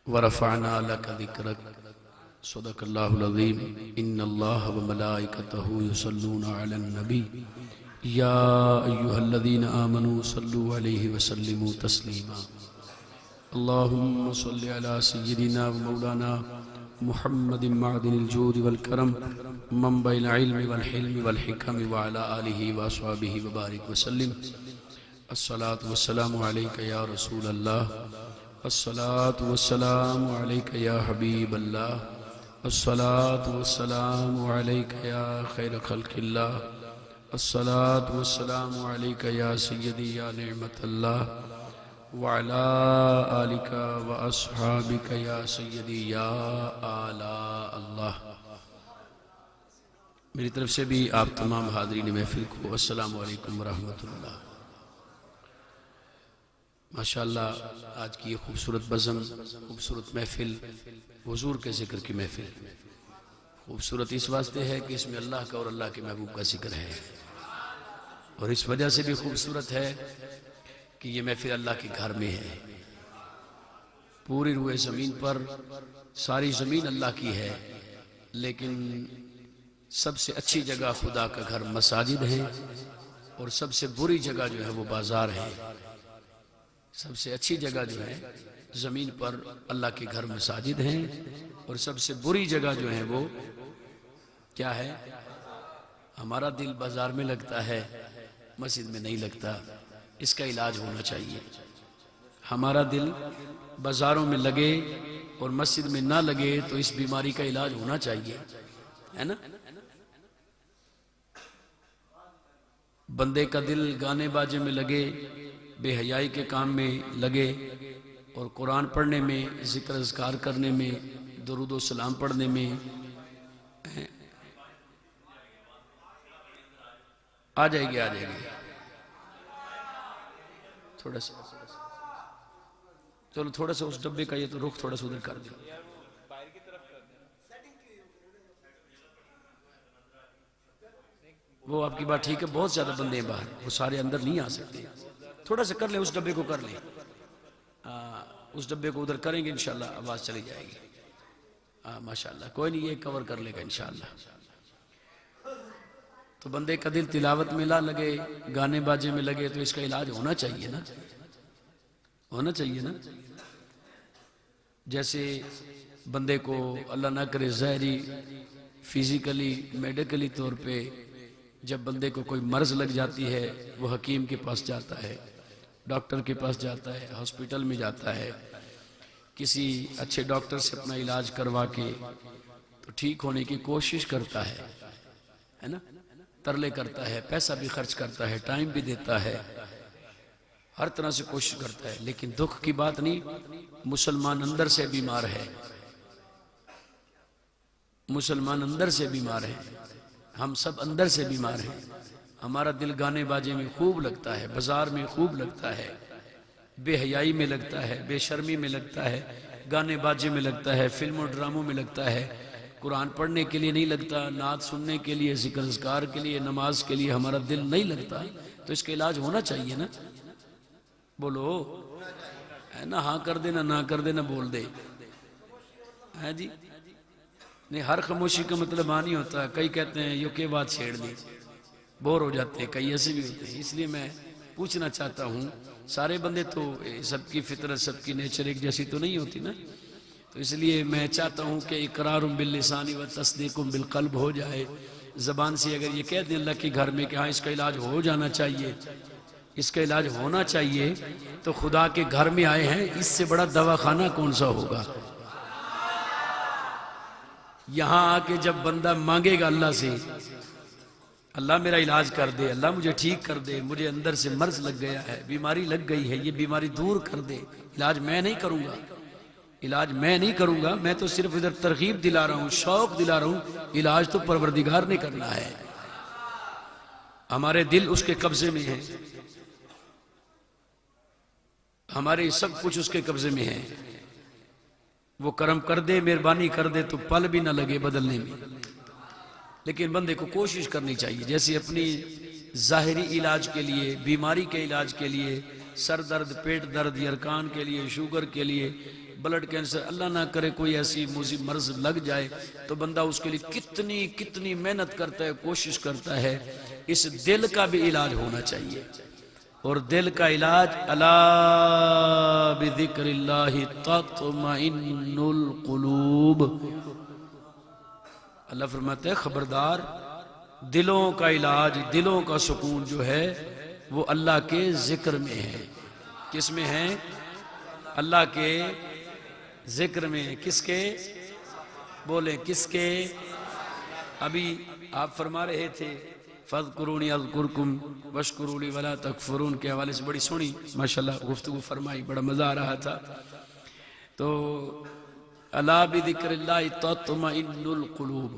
ورفعنا لك ذكرك صدق الله العظيم إن الله وملائكته يصلون على النبي يا أيها الذين آمنوا صلوا عليه وسلموا تسليما اللهم صل على سيدنا ومولانا محمد معدن الجود والكرم منبع العلم والحلم والحكم وعلى آله وأصحابه وبارك وسلم الصلاة والسلام عليك يا رسول الله الصلاة والسلام عليك يا حبيب الله الصلاة والسلام عليك يا خير خلق الله الصلاة والسلام عليك يا سيدي يا نعمة الله وعلى آلك وأصحابك يا سيدي يا آلاء الله. میری طرف سے بھی آپ تمام حاضرین محفل کو السلام علیکم ورحمۃ اللہ. ماشاءاللہ آج کی یہ خوبصورت بزم، خوبصورت محفل، حضور کے ذکر کی محفل خوبصورت اس واسطے ہے کہ اس میں اللہ کا اور اللہ کے محبوب کا ذکر ہے، اور اس وجہ سے بھی خوبصورت ہے کہ یہ محفل اللہ کے گھر میں ہے. پوری روئے زمین پر ساری زمین اللہ کی ہے، لیکن سب سے اچھی جگہ خدا کا گھر مساجد ہیں، اور سب سے بری جگہ جو ہے وہ بازار ہے. سب سے اچھی جگہ جو ہے زمین پر اللہ کے گھر مساجد ہیں، اور سب سے بری جگہ جو ہے وہ کیا ہے؟ ہمارا دل بازار میں لگتا ہے، مسجد میں نہیں لگتا. اس کا علاج ہونا چاہیے. ہمارا دل بازاروں میں لگے اور مسجد میں نہ لگے تو اس بیماری کا علاج ہونا چاہیے، ہے نا؟ بندے کا دل گانے باجے میں لگے، بے حیائی کے کام میں لگے، اور قرآن پڑھنے میں، ذکر اذکار کرنے میں، درود و سلام پڑھنے میں آ جائے گی تھوڑا سا. چلو تھوڑا سا اس ڈبے کا یہ تو رخ تھوڑا سا ادھر کر دیں. وہ آپ کی بات ٹھیک ہے، بہت زیادہ بندے ہیں باہر، وہ سارے اندر نہیں آ سکتے. تھوڑا سا کر لیں، اس ڈبے کو کر لیں، اس ڈبے کو ادھر کریں گے انشاءاللہ آواز چلی جائے گی. ماشاءاللہ کوئی نہیں، یہ کور کر لے گا انشاءاللہ. تو بندے کا دل تلاوت میں نہ لگے، گانے باجے میں لگے، تو اس کا علاج ہونا چاہیے نا، ہونا چاہیے نا. جیسے بندے کو اللہ نہ کرے ظاہری فزیکلی میڈیکلی طور پہ جب بندے کو کوئی مرض لگ جاتی ہے، وہ حکیم کے پاس جاتا ہے، ڈاکٹر کے پاس جاتا ہے، ہاسپٹل میں جاتا ہے، کسی اچھے ڈاکٹر سے اپنا علاج کروا کے تو ٹھیک ہونے کی کوشش کرتا ہے نا، ترلے کرتا ہے، پیسہ بھی خرچ کرتا ہے، ٹائم بھی دیتا ہے، ہر طرح سے کوشش کرتا ہے. لیکن دکھ کی بات نہیں، مسلمان اندر سے بیمار ہے، مسلمان اندر سے بیمار ہے. ہم سب اندر سے بیمار ہیں. ہمارا دل گانے باجے میں خوب لگتا ہے، بازار میں خوب لگتا ہے، بے حیائی میں لگتا ہے، بے شرمی میں لگتا ہے، گانے باجے میں لگتا ہے، فلم و ڈراموں میں لگتا ہے. قرآن پڑھنے کے لیے نہیں لگتا، نعت سننے کے لیے، ذکر اذکار کے لیے، نماز کے لیے ہمارا دل نہیں لگتا. تو اس کا علاج ہونا چاہیے نا. بولو ہے نا، ہاں کر دینا، نہ کر دینا، بول دے ہے جی. نہیں، ہر خاموشی کا مطلب نہیں ہوتا. کئی کہتے ہیں یہ کہ بات چھیڑ دی، بور ہو جاتے ہیں، کئی ایسے بھی ہوتے ہیں. اس لیے میں پوچھنا چاہتا ہوں، سارے بندے تو سب کی فطرت، سب کی نیچر ایک جیسی تو نہیں ہوتی نا. تو اس لیے میں چاہتا ہوں کہ اقرار باللسان و تصدیق بالقلب ہو جائے. زبان سے اگر یہ کہہ دیں اللہ کے گھر میں کہ ہاں اس کا علاج ہو جانا چاہیے، اس کا علاج ہونا چاہیے، تو خدا کے گھر میں آئے ہیں، اس سے بڑا دواخانہ کون سا ہوگا. یہاں آ کے جب بندہ مانگے گا اللہ سے، اللہ میرا علاج کر دے، اللہ مجھے ٹھیک کر دے، مجھے اندر سے مرض لگ گیا ہے، بیماری لگ گئی ہے، یہ بیماری دور کر دے. علاج میں نہیں کروں گا، علاج میں نہیں کروں گا، میں تو صرف ادھر ترغیب دلا رہا ہوں، شوق دلا رہا ہوں. علاج تو پروردگار نے کرنا ہے. ہمارے دل اس کے قبضے میں ہیں، ہمارے سب کچھ اس کے قبضے میں ہے. وہ کرم کر دے، مہربانی کر دے تو پل بھی نہ لگے بدلنے میں. لیکن بندے کو کوشش کرنی چاہیے. جیسے اپنی ظاہری علاج کے لیے، بیماری کے علاج کے لیے سر درد، پیٹ درد، یرکان کے لیے، شوگر کے لیے، بلڈ کینسر، اللہ نہ کرے کوئی ایسی مرض لگ جائے تو بندہ اس کے لیے کتنی محنت کرتا ہے، کوشش کرتا ہے۔ اس دل کا بھی علاج ہونا چاہیے، اور دل کا علاج الا بذکر اللہ تطمئن القلوب۔ اللہ فرماتا ہے خبردار، دلوں کا علاج، دلوں کا سکون جو ہے وہ اللہ کے ذکر میں ہے۔ کس میں ہے؟ اللہ کے ذکر میں۔ کس کے؟ بولیں کس کے؟ ابھی آپ فرما رہے تھے فَاذْكُرُونِي أَذْكُرْكُمْ وَاشْكُرُوا لِي وَلَا تَكْفُرُونَ کے حوالے سے بڑی سونی ماشاءاللہ گفتگو فرمائی، بڑا مزہ آ رہا تھا۔ تو الا بذکر اللہ تطمئن القلوب،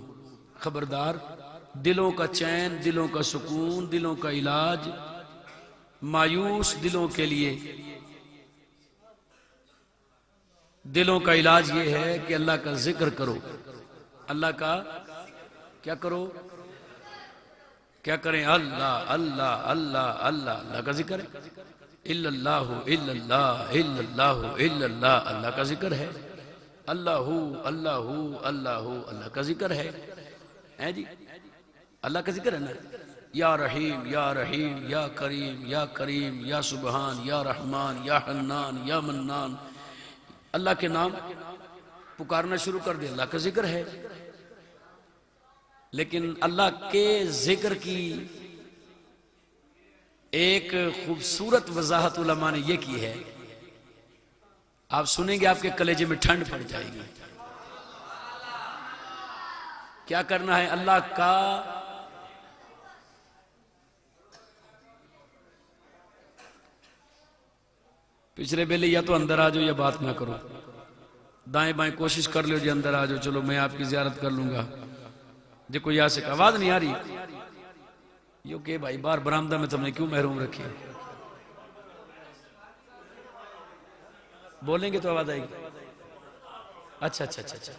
خبردار دلوں کا چین، دلوں کا سکون، دلوں کا علاج مایوس دلوں کے لیے، دلوں کا علاج یہ ہے کہ اللہ کا ذکر کرو۔ اللہ کا کیا کرو؟ کیا کریں؟ اللہ اللہ اللہ اللہ، اللہ کا ذکر ہے۔ الا اللہ الا اللہ الا اللہ الا اللہ، اللہ کا ذکر ہے۔ اللہ اللہ اللہ اللہ کا ذکر ہے جی، اللہ کا ذکر ہے نا۔ یا رحیم یا رحیم یا کریم یا کریم یا سبحان یا رحمان یا حنان یا منان، اللہ کے نام پکارنا شروع کر دے، اللہ کا ذکر ہے۔ لیکن اللہ کے ذکر کی ایک خوبصورت وضاحت علماء نے یہ کی ہے، آپ سنیں گے آپ کے کلیجے میں ٹھنڈ پڑ جائے گی۔ کیا کرنا ہے؟ اللہ کا پچھلے بیلے یا تو اندر آ جاؤ یا بات نہ کرو، دائیں بائیں کوشش کر لو جی اندر آ جاؤ، چلو میں آپ کی زیارت کر لوں گا جی۔ کوئی یہاں سے آواز نہیں آ رہی؟ یوں کہ بھائی باہر برآمدہ میں تم نے کیوں محروم رکھی؟ بولیں گے تو آواز آئے گی۔ اچھا اچھا اچھا اچھا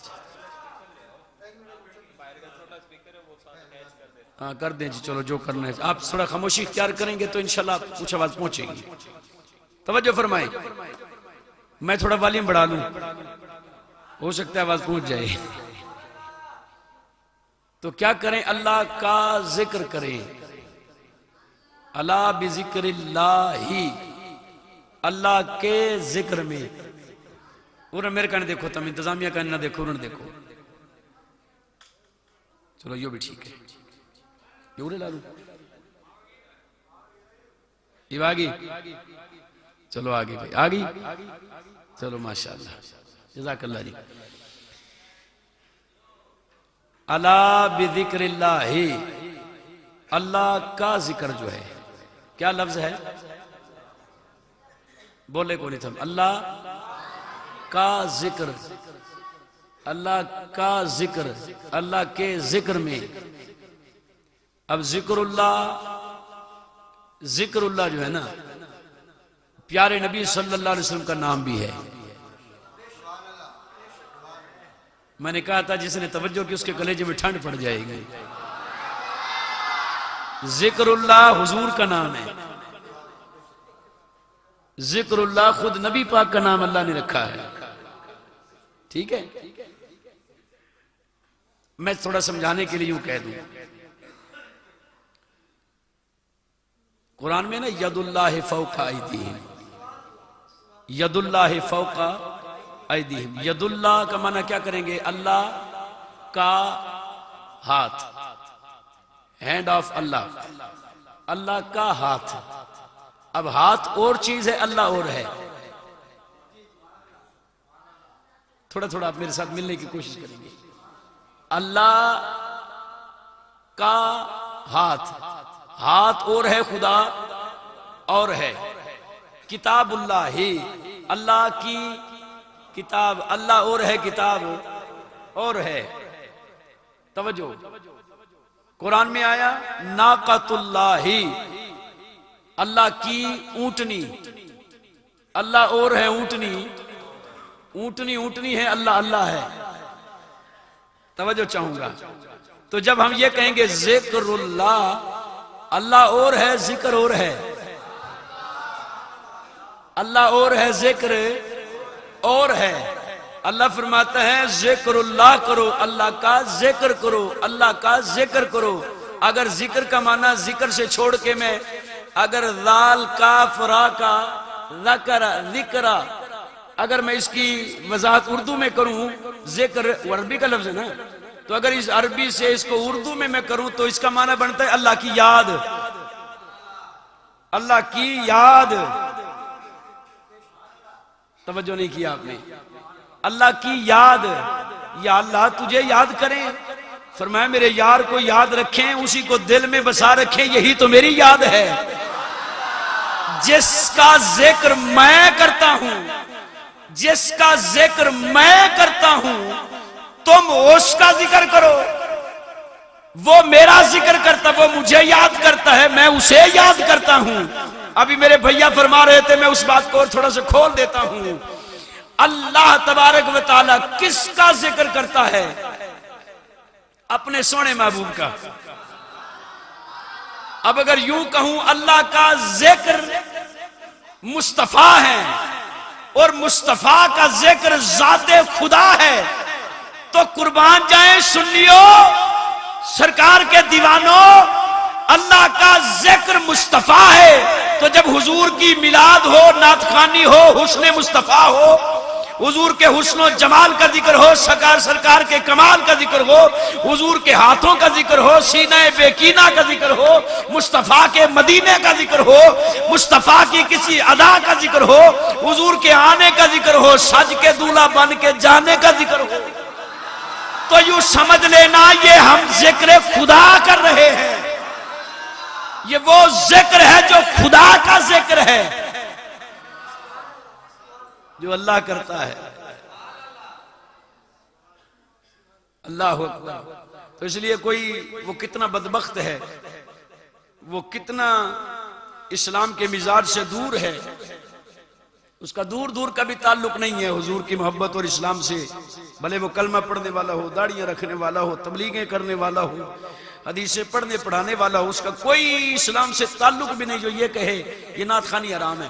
ہاں کر دیں جی، چلو جو کرنا ہے۔ آپ تھوڑا خاموشی اختیار کریں گے تو انشاءاللہ کچھ آواز پہنچے گی۔ توجہ فرمائیں، میں تھوڑا والیوم بڑھا لوں، ہو سکتا ہے آواز پہنچ جائے۔ تو کیا کریں؟ اللہ کا ذکر کریں۔ الا بذکر اللہ، اللہ کے ذکر میں۔ انہوں نے میرے کہنے دیکھو، تم انتظامیہ کہنے نہ دیکھو، انہوں نے دیکھو، چلو یہ بھی ٹھیک ہے، یہ اڑے لالو یہ آگئی، چلو آگے بھائی آگئی، چلو ماشاءاللہ جزاک اللہ جی۔ الا بذکر اللہ، اللہ کا ذکر جو ہے، کیا لفظ ہے؟ بولے کو نہیں تھا۔ اللہ کا ذکر، اللہ کا ذکر، اللہ کے ذکر میں۔ اب ذکر اللہ جو ہے نا، پیارے نبی صلی اللہ علیہ وسلم کا نام بھی ہے۔ میں نے کہا تھا جس نے توجہ کی اس کے کلیجے میں ٹھنڈ پڑ جائے گی۔ ذکر اللہ حضور کا نام ہے، ذکر اللہ خود نبی پاک کا نام اللہ نے رکھا ہے، ٹھیک ہے؟ میں تھوڑا سمجھانے کے لیے یوں کہہ دوں، قرآن میں نا ید اللہ فوق ایدیہم، ید اللہ فوق ایدیہم، ید اللہ کا معنی کیا کریں گے؟ اللہ کا ہاتھ، ہینڈ آف اللہ، اللہ کا ہاتھ۔ اب ہاتھ اور چیز ہے، اللہ اور ہے۔ تھوڑا تھوڑا آپ میرے ساتھ ملنے کی کوشش کریں گے۔ اللہ کا ہاتھ، ہاتھ اور ہے، خدا اور ہے۔ کتاب اللہ ہی، اللہ کی کتاب، اللہ اور ہے، کتاب اور ہے۔ توجہ، قرآن میں آیا ناقۃ اللہ، اللہ کی اونٹنی، اللہ اور ہے، اونٹنی اونٹنی اونٹنی ہے، اللہ اللہ ہے۔ توجہ چاہوں گا، تو جب ہم یہ کہیں گے ذکر اللہ، اللہ اور ہے، ذکر اور ہے، اللہ اور ہے، ذکر اور ہے۔ اللہ فرماتا ہے ذکر اللہ کرو، اللہ کا ذکر کرو، اللہ کا ذکر کرو۔ اگر ذکر کا معنی ذکر سے چھوڑ کے میں اگر ذال کاف را کا ذکر ذکرہ، اگر میں اس کی وضاحت اردو میں کروں، ذکر عربی کا لفظ ہے نا، تو اگر اس عربی سے اس کو اردو میں کروں تو اس کا معنی بنتا ہے اللہ کی یاد، اللہ کی یاد۔ توجہ نہیں کیا آپ نے؟ اللہ کی یاد، یا اللہ تجھے یاد کریں، فرمایا میرے یار کو یاد رکھیں، اسی کو دل میں بسا رکھیں، یہی تو میری یاد ہے۔ جس کا ذکر میں کرتا ہوں، جس کا ذکر میں کرتا ہوں، تم اس کا ذکر کرو۔ وہ میرا ذکر کرتا، وہ مجھے یاد کرتا ہے، میں اسے یاد کرتا ہوں۔ ابھی میرے بھیا فرما رہے تھے، میں اس بات کو اور تھوڑا سا کھول دیتا ہوں۔ اللہ تبارک و تعالی کس کا ذکر کرتا ہے؟ اپنے سونے محبوب کا۔ اب اگر یوں کہوں اللہ کا ذکر مصطفیٰ ہے اور مصطفیٰ کا ذکر ذات خدا ہے، تو قربان جائیں سنیو، سرکار کے دیوانوں، اللہ کا ذکر مصطفیٰ ہے تو جب حضور کی میلاد ہو، نعت خوانی ہو، حسن مصطفیٰ ہو، حضور کے حسن و جمال کا ذکر ہو، سرکار کے کمال کا ذکر ہو، حضور کے ہاتھوں کا ذکر ہو، سینہ بیکینہ کا ذکر ہو، مصطفیٰ کے مدینے کا ذکر ہو، مصطفیٰ کی کسی ادا کا ذکر ہو، حضور کے آنے کا ذکر ہو، سج کے دولہا بن کے جانے کا ذکر ہو، تو یوں سمجھ لینا یہ ہم ذکر خدا کر رہے ہیں۔ یہ وہ ذکر ہے جو خدا کا ذکر ہے، جو اللہ کرتا ہے۔ اللہ اکبر۔ تو اس لیے کوئی وہ کتنا بدبخت ہے، وہ کتنا اسلام کے مزاج سے دور ہے، اس کا دور دور کا بھی تعلق نہیں ہے حضور کی محبت اور اسلام سے، بھلے وہ کلمہ پڑھنے والا ہو، داڑیاں رکھنے والا ہو، تبلیغیں کرنے والا ہو، حدیثیں پڑھنے پڑھانے والا ہو، اس کا کوئی اسلام سے تعلق بھی نہیں جو یہ کہے یہ نعت خوانی حرام ہے،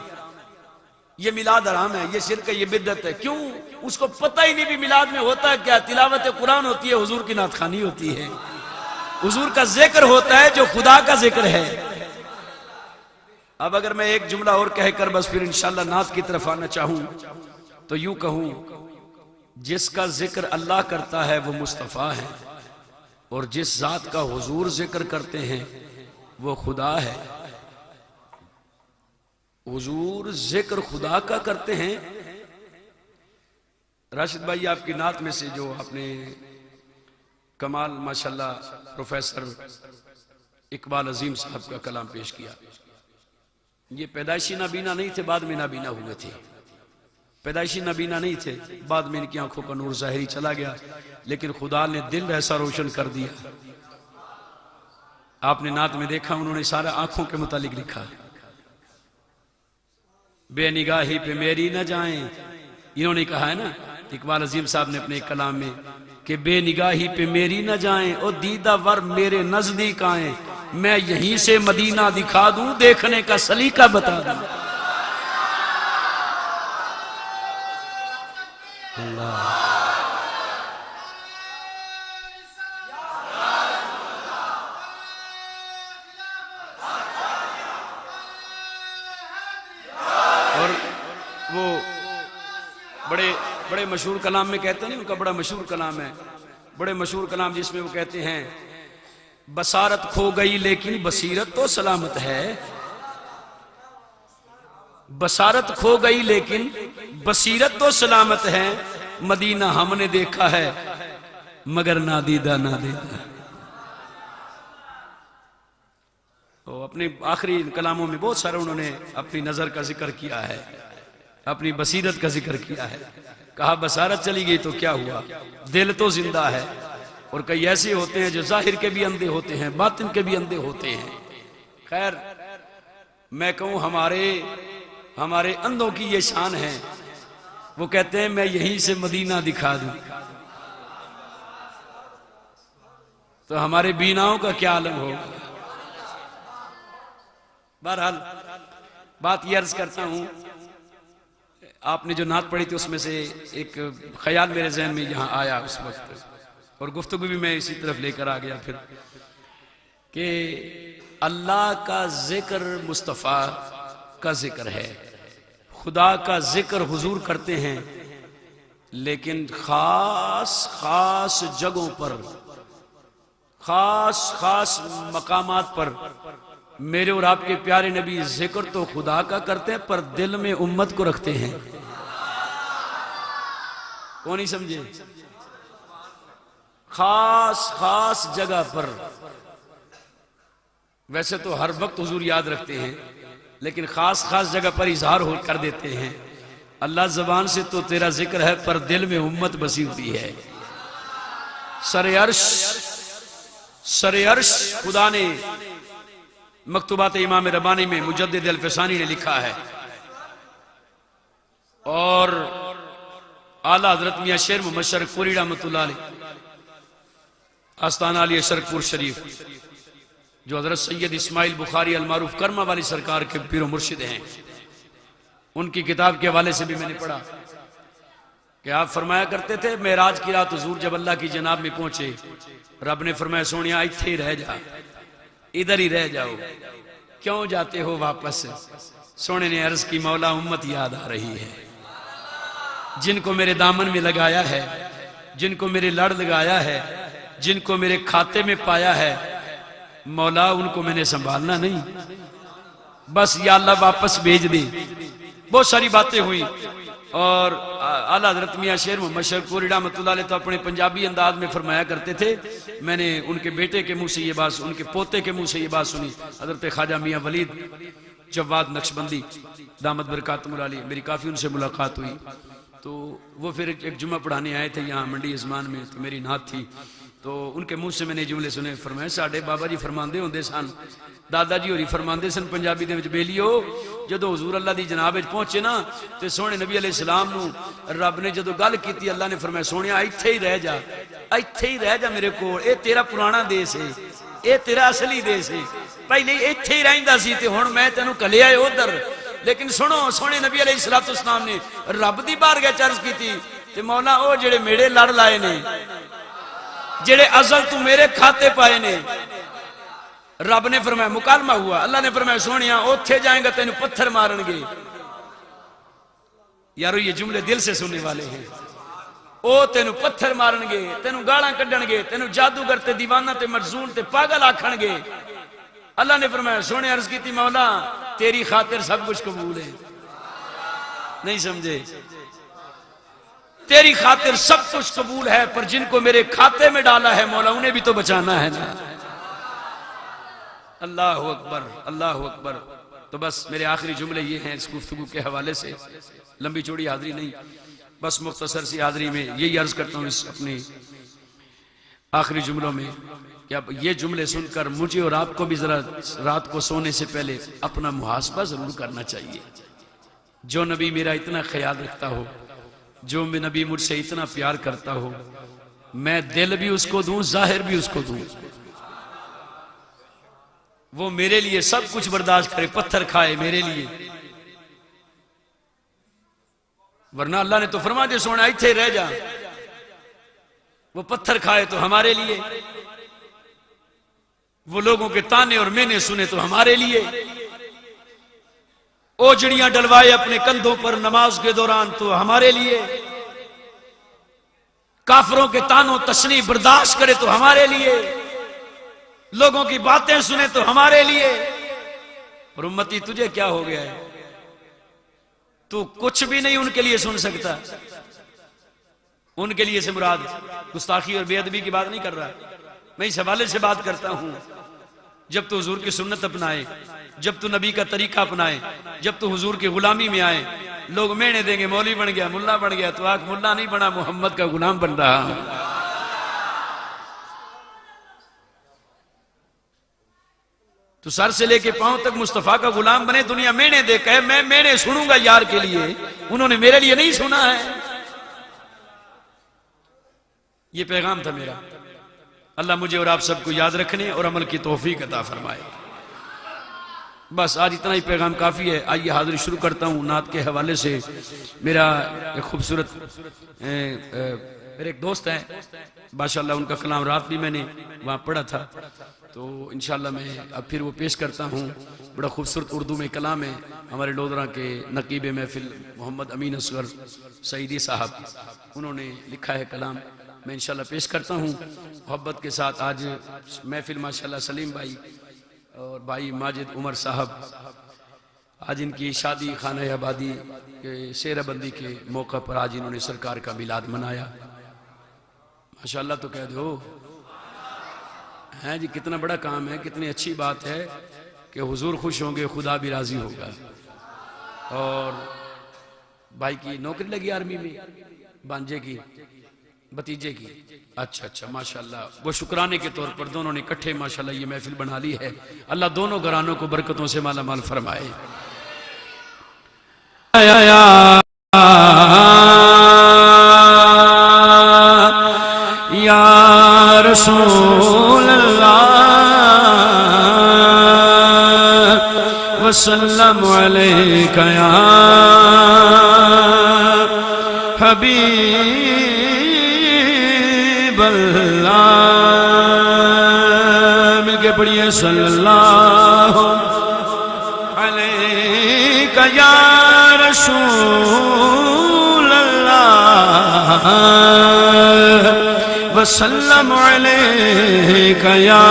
یہ میلاد حرام ہے، یہ شرک ہے، یہ بدعت ہے۔ کیوں؟ اس کو پتہ ہی نہیں بھی میلاد میں ہوتا ہے کیا، تلاوت قرآن ہوتی ہے، حضور کی نعت خوانی ہوتی ہے، حضور کا ذکر ہوتا ہے جو خدا کا ذکر ہے۔ اب اگر میں ایک جملہ اور کہہ کر بس پھر انشاءاللہ نعت کی طرف آنا چاہوں تو یوں کہوں، جس کا ذکر اللہ کرتا ہے وہ مصطفیٰ ہے، اور جس ذات کا حضور ذکر کرتے ہیں وہ خدا ہے۔ حضور ذکر خدا کا کرتے ہیں۔ راشد بھائی آپ کی نعت میں سے جو آپ نے کمال ماشاءاللہ پروفیسر اقبال عظیم صاحب کا کلام پیش کیا، یہ پیدائشی نابینا نہیں تھے، بعد میں نابینا ہوئے تھے، پیدائشی نابینا نہیں تھے، بعد میں ان کی آنکھوں کا نور ظاہری چلا گیا، لیکن خدا نے دل ایسا روشن کر دیا۔ آپ نے نعت میں دیکھا انہوں نے سارا آنکھوں کے متعلق لکھا، بے نگاہی پہ میری نہ جائیں، انہوں نے کہا ہے نا اقبال عظیم صاحب نے اپنے ایک کلام میں کہ بے نگاہی پہ میری نہ جائیں اور دیدہ ور میرے نزدیک آئیں، میں یہیں سے مدینہ دکھا دوں، دیکھنے کا سلیقہ بتا دوں۔ اللہ اور وہ بڑے مشہور کلام میں کہتے ہیں، ان کا بڑا مشہور کلام ہے، بڑے مشہور کلام جس میں وہ کہتے ہیں بصارت کھو گئی لیکن بصیرت تو سلامت ہے، بصارت کھو گئی لیکن بصیرت تو سلامت ہے، مدینہ ہم نے دیکھا ہے مگر نادیدہ نادیدہ۔ تو اپنے آخری کلاموں میں بہت سارے انہوں نے اپنی نظر کا ذکر کیا ہے، اپنی بصیرت کا ذکر کیا ہے، کہا بصارت چلی گئی تو کیا ہوا، دل تو زندہ ہے، اور کئی ایسے ہوتے ہیں جو ظاہر کے بھی اندھے ہوتے ہیں، باطن کے بھی اندھے ہوتے ہیں۔ خیر میں کہوں ہمارے اندھوں کی یہ شان ہے، وہ کہتے ہیں میں یہیں سے مدینہ دکھا دوں، تو ہمارے بیناؤں کا کیا عالم ہوگا۔ بہرحال بات یہ عرض کرتا ہوں آپ نے جو نعت پڑھی تھی اس میں سے ایک خیال میرے ذہن میں یہاں آیا اس وقت، اور گفتگو بھی میں اسی طرف لے کر آ گیا پھر، کہ اللہ کا ذکر مصطفیٰ کا ذکر ہے، خدا کا ذکر حضور کرتے ہیں، لیکن خاص خاص جگہوں پر، خاص خاص مقامات پر میرے اور آپ کے پیارے نبی ذکر تو خدا کا کرتے ہیں پر دل میں امت کو رکھتے ہیں۔ کون نہیں سمجھے؟ خاص خاص جگہ پر، ویسے تو ہر وقت حضور یاد رکھتے ہیں لیکن خاص خاص جگہ پر اظہار ہو کر دیتے ہیں، اللہ زبان سے تو تیرا ذکر ہے پر دل میں امت بسی ہوئی ہے۔ سر عرش خدا نے مکتوبات امام ربانی میں مجدد الفسانی نے لکھا ہے، اور اعلیٰ حضرت میاں شیر محمد شرک پوری رحمۃ اللہ علیہ آستانہ علی شرک پور شریف، جو حضرت سید اسماعیل بخاری المعروف کرما والی سرکار کے پیر و مرشد ہیں، ان کی کتاب کے حوالے سے بھی میں نے پڑھا کہ آپ فرمایا کرتے تھے معراج کی رات حضور جب اللہ کی جناب میں پہنچے، رب نے فرمایا سونیا اتھے ہی رہ جا، ادھر ہی رہ جاؤ، کیوں جاتے ہو واپس؟ سونے نے عرض کی مولا امت یاد آ رہی ہے، جن کو میرے دامن میں لگایا ہے، جن کو میرے لڑ لگایا ہے، جن کو میرے کھاتے میں پایا ہے، مولا ان کو میں نے سنبھالنا نہیں، بس یا اللہ واپس بھیج دے۔ بہت ساری باتیں ہوئی، اور اعلیٰ حضرت میاں شیر محمد شرک پوری رحمۃ اللہ علیہ تو اپنے پنجابی انداز میں فرمایا کرتے تھے، میں نے ان کے بیٹے کے منہ سے یہ بات، ان کے پوتے کے منہ سے یہ بات سنی، حضرت خواجہ میاں ولید جواد نقشبندی دامت برکاتہم العالیہ، میری کافی ان سے ملاقات ہوئی، تو وہ پھر ایک جمعہ پڑھانے آئے تھے یہاں منڈی ازمان میں، تو میری نعت تھی، تو ان کے منہ سے میں نے جملے سنے، فرمایا ساڈے بابا جی فرماندے ہوندے سن، دادا جی ہوری فرماندے سن پنجابی دے وچ بیلیو، جدو حضور اللہ دی جناب وچ پہنچے نا تے سونے نبی علیہ السلام نو رب نے جدو گل کیتی، اللہ نے فرمایا سونیا ایتھے ہی رہ جا، ایتھے ہی رہ جا میرے کول، اے تیرا پرانا دیس ہے، اے تیرا اصلی دیس ہے، پہلے ایتھے ہی رہندا سی تے ہن میں تینوں کلیا ہے ادھر۔ لیکن سنو، سونے نبی علیہ السلام نے رب دی بارگاہ چ عرض کیتی تے مولا او جڑے میرے لڑ لائے نے، جڑے ازل تو میرے کھاتے پائے نے، رب نے فرمایا مکالمہ ہوا، اللہ نے فرمایا سونیا اوتھے جائیں گا تینوں پتھر مارن گے۔ یارو یہ جملے دل سے سننے والے ہیں، او تینوں پتھر مارن گے، تینوں گالاں کڈن گے، تینوں جادوگر تے دیوانہ تے مرزون تے پاگل آکھن گے۔ اللہ نے فرمایا سونے عرض کی تھی مولا تیری خاطر سب کچھ قبول ہے، نہیں سمجھے؟ تیری خاطر سب کچھ قبول ہے، پر جن کو میرے کھاتے میں ڈالا ہے مولا انہیں بھی تو بچانا ہے نا۔ اللہ اکبر، اللہ اکبر۔ تو بس میرے آخری جملے یہ ہیں اس گفتگو کے حوالے سے، لمبی چوڑی حاضری نہیں، بس مختصر سی حاضری میں یہی عرض کرتا ہوں اس اپنی آخری جملوں میں کہ اب یہ جملے سن کر مجھے اور آپ کو بھی ذرا رات کو سونے سے پہلے اپنا محاسبہ ضرور کرنا چاہیے۔ جو نبی میرا اتنا خیال رکھتا ہو، جو نبی مجھ سے اتنا پیار کرتا ہو، میں دل بھی اس کو دوں، ظاہر بھی اس کو دوں، وہ میرے لیے سب کچھ برداشت کرے، پتھر کھائے میرے لیے، ورنہ اللہ نے تو فرما دے سونا ایتھے رہ جا، وہ پتھر کھائے تو ہمارے لیے، وہ لوگوں کے تانے اور مینے سنے تو ہمارے لیے، اوجڑیاں ڈلوائے اپنے کندھوں پر نماز کے دوران تو ہمارے لیے، کافروں کے تانوں تشنیع برداشت کرے تو ہمارے لیے، لوگوں کی باتیں سنے تو ہمارے لیے۔ اور امتی تجھے کیا ہو گیا ہے؟ تو کچھ بھی نہیں ان کے لیے سن سکتا۔ ان کے لیے سے مراد گستاخی اور بے ادبی کی بات نہیں کر رہا، میں اس حوالے سے بات کرتا ہوں جب تو حضور کی سنت اپنائے، جب تو نبی کا طریقہ اپنائے، جب تو حضور کی غلامی میں آئے، لوگ مینے دیں گے مولوی بن گیا، ملا بن گیا، تو آنکھ ملا نہیں بنا، محمد کا غلام بن رہا ہوں۔ تو سر سے لے کے پاؤں تک مصطفیٰ کا غلام بنے، دنیا مینے دے، کہے میں مینے سنوں گا یار کے لیے، انہوں نے میرے لیے نہیں سنا ہے۔ یہ پیغام تھا میرا، اللہ مجھے اور آپ سب کو یاد رکھنے اور عمل کی توفیق عطا فرمائے۔ بس آج اتنا ہی پیغام کافی ہے. آئیے حاضری شروع کرتا ہوں نعت کے حوالے سے. میرا ایک خوبصورت میرے ایک دوست ہیں ماشاءاللہ، ان کا کلام رات بھی میں نے وہاں پڑھا تھا، تو انشاءاللہ میں اب پھر وہ پیش کرتا ہوں. بڑا خوبصورت اردو میں کلام ہے. ہمارے لودھرا کے نقیب محفل محمد امین اصغر سعیدی صاحب، انہوں نے لکھا ہے کلام. میں انشاءاللہ پیش کرتا ہوں محبت کے ساتھ. آج محفل ماشاءاللہ سلیم بھائی اور بھائی ماجد عمر صاحب، آج ان کی شادی خانہ آبادی کے شعرہ بندی کے موقع پر آج انہوں نے سرکار کا میلاد منایا. ماشاءاللہ تو کہہ دو ہیں جی، کتنا بڑا کام ہے، کتنی اچھی بات ہے کہ حضور خوش ہوں گے، خدا بھی راضی ہوگا. اور بھائی کی نوکری لگی آرمی میں، بانجے کی بتیجے کی. اچھا ماشاءاللہ. وہ شکرانے کے طور پر دونوں نے اکٹھے ماشاءاللہ یہ محفل بنا لی ہے. اللہ دونوں گھرانوں کو برکتوں سے مالا مال فرمائے. یا رسول اللہ وسلم علیک یا حبیب اللہ. مل کے پڑھیے صلی اللہ علیک یا رسول اللہ وسلم علیک یا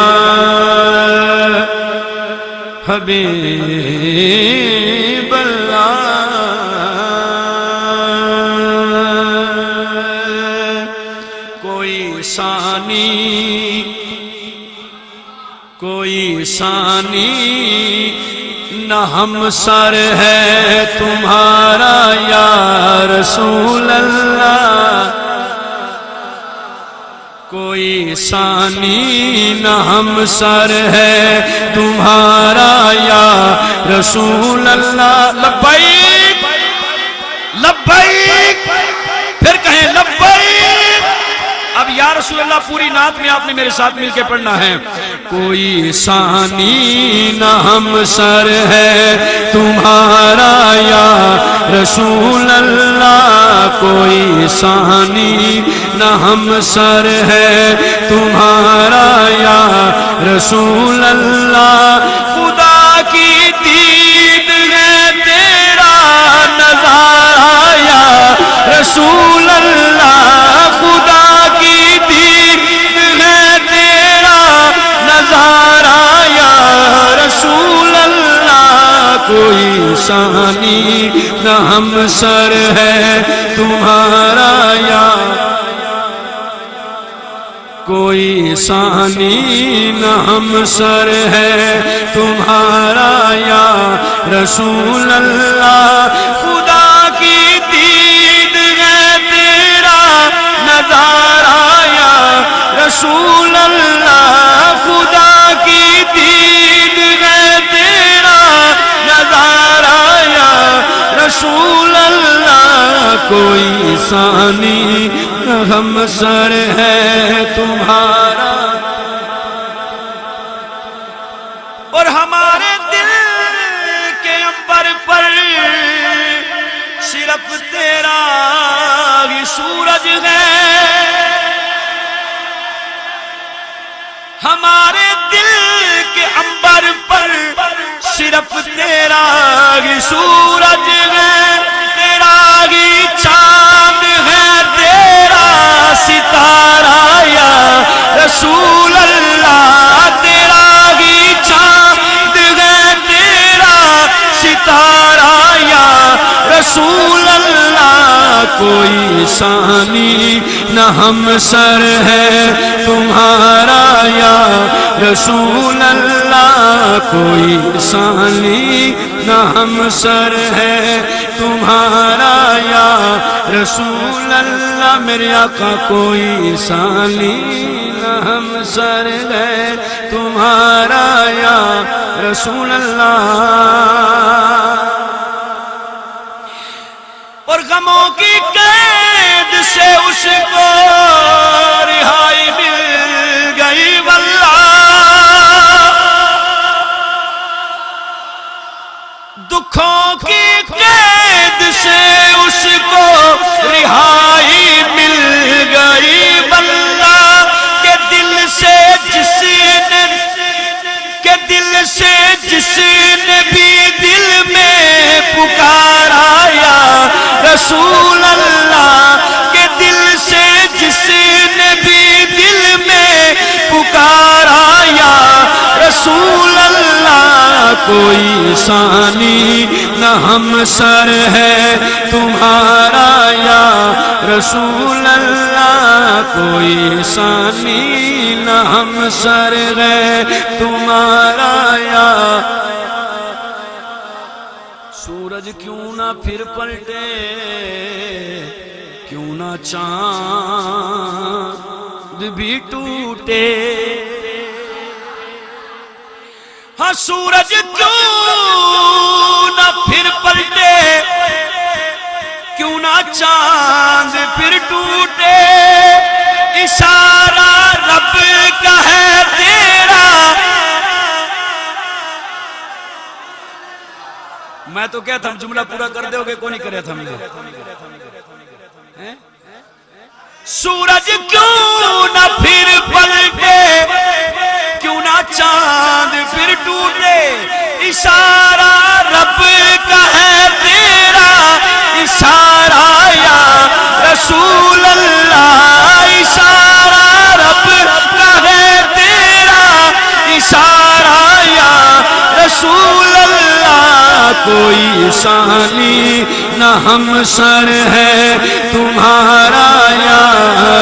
حبیب اللہ. کوئی ثانی نہ ہم سر ہے تمہارا یا رسول اللہ. کوئی ثانی نہ ہم سر ہے تمہارا یا رسول اللہ. لبیک لبیک، پھر کہیں لبیک. اب یا رسول اللہ پوری نعت میں آپ نے میرے ساتھ مل کے پڑھنا ہے. کوئی ثانی نہ ہم سر ہے تمہارا یا رسول اللہ. کوئی ثانی نہ ہم سر ہے تمہارا یا رسول اللہ. خدا کی دید ہے تیرا نظارہ یا رسول اللہ. خدا کی دید ہے تیرا نظارہ یا رسول اللہ. کوئی ثانی نہ ہم سر ہے تمہارا یا کوئی ثانی نہ ہم سر ہے تمہارا یا رسول اللہ. خدا کی دید ہے تیرا نظارہ یا رسول اللہ. خدا کی دید ہے تیرا نظارہ یا رسول اللہ. کوئی ثانی نہ ہم سر ہے تمہارا. اور ہمارے دل کے عنبر پر صرف تیرا ہی سورج ہے. ہمارے دل کے عنبر پر صرف تیرا ہی سورج ہے. تیرا ہی چاند ہے تیرا ستارہ یا رسول اللہ. تیرا ہی چاند ہے تیرا ستارہ یا رسول اللہ. کوئی ثانی نہ ہم سر ہے تمہارا یا رسول اللہ. کوئی ثانی نہ ہم سر ہے تمہارا یا رسول اللہ. میرے آقا کوئی ثانی نہ ہم سر ہے تمہارا یا رسول اللہ. اور غموں کی قید سے اس کو رہائی مل گئی واللہ. ثانی نہ ہم سر ہے تمہارا یا رسول اللہ، کوئی ثانی نہ ہم سر ہے تمہارا یا سورج کیوں نہ پھر پلٹے، کیوں نہ چاند بھی ٹوٹے، ہاں سورج کیوں نہ پھر پلٹے، کیوں نہ چاند پھر ٹوٹے، اشارہ رب کا ہے تیرا۔ میں تو کہتا ہم جملہ پورا کر دے ہوگے، کون نہیں کرے تھا ہم نے؟ سورج کیوں نہ پھر پلٹے، کیوں نہ چاند پھر ٹوٹے، اشارہ رب کا ہے تیرا، اشارہ یا رسول اللہ، اشارہ رب کا ہے تیرا، اشارہ یا رسول اللہ، کوئی ثانی نہ ہم سر ہے تمہارا یا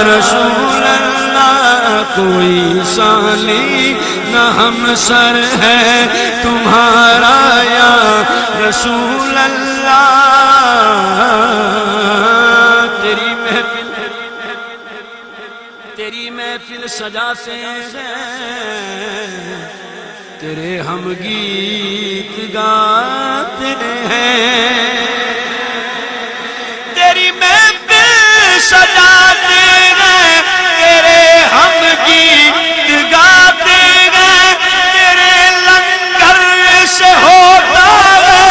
رسول اللہ، کوئی ثانی نہ ہم سر ہے تمہارا یا رسول اللہ۔ تیری محفل سجاتے ہیں، تیرے ہم گیت گاتے ہیں، تیری محفل سجاتے ہیں، تیرے ہم گیت گاتے ہیں، تیرے لنگر سے ہوتا ہے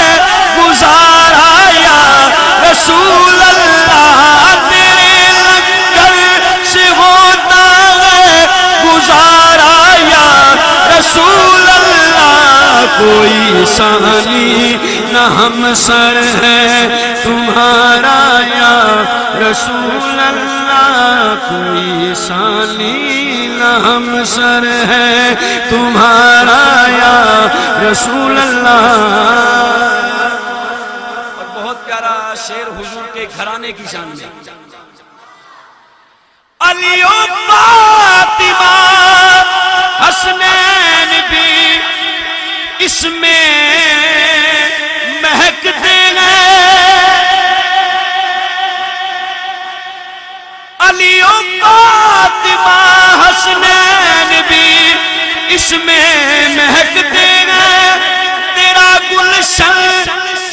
گزارا یا رسول اللہ، تیرے لنگر سے ہوتا ہے گزارا یا رسول اللہ، کوئی ثانی نہ ہم سر ہے تمہارا یا رسول اللہ، کوئی ثانی نہ ہم سر ہے تمہارا یا رسول اللہ۔ اور بہت پیارا شعر حضور کے گھرانے کی شان میں، علی و فاطمہ حسنین بھی اس میں مہکتے ہیں، علی و فاطمہ حسنین بھی اس میں مہکتے ہیں، تیرا گلشن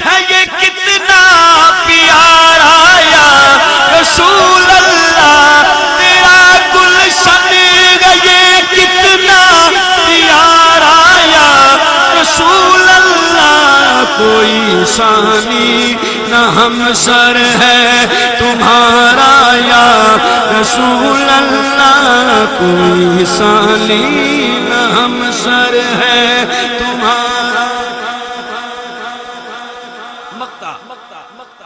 ہے یہ کتنا پیارا یا رسول اللہ، تیرا گلشن ہے یہ کتنا پیارا یا رسول اللہ، کوئی ثانی نہ ہم سر ہے تمہارا یا رسول اللہ، کوئی ثانی نہ ہم سر ہے تمہارا۔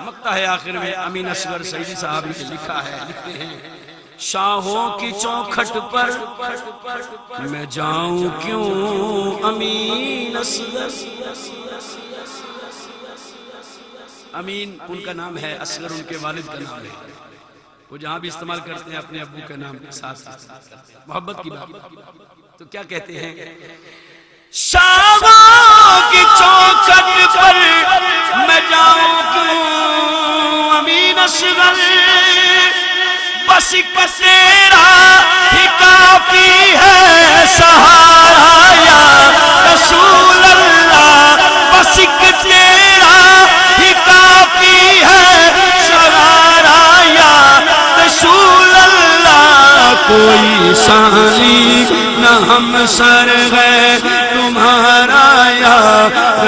مقطع ہے آخر میں امین اصغر سعیدی صاحب نے لکھا ہے، لکھتے ہیں شاہوں کی چوکھٹ پر میں جاؤں کیوں امین اصغر، امین ان کا نام ہے، اصغر ان کے والد کا نام ہے، وہ جہاں بھی استعمال کرتے ہیں اپنے ابو کے نام کے ساتھ محبت کی بات۔ تو کیا کہتے ہیں، شاہوں کی چوکھٹ پر میں جاؤں کیوں امین اصغر، بس ایک تیرا ہی کافی ہے سہارا یا رسول اللہ، بس ایک تیرا ہی کافی ہے سہارا یا رسول اللہ، کوئی ثانی نہ ہم سر ہے تمہارا یا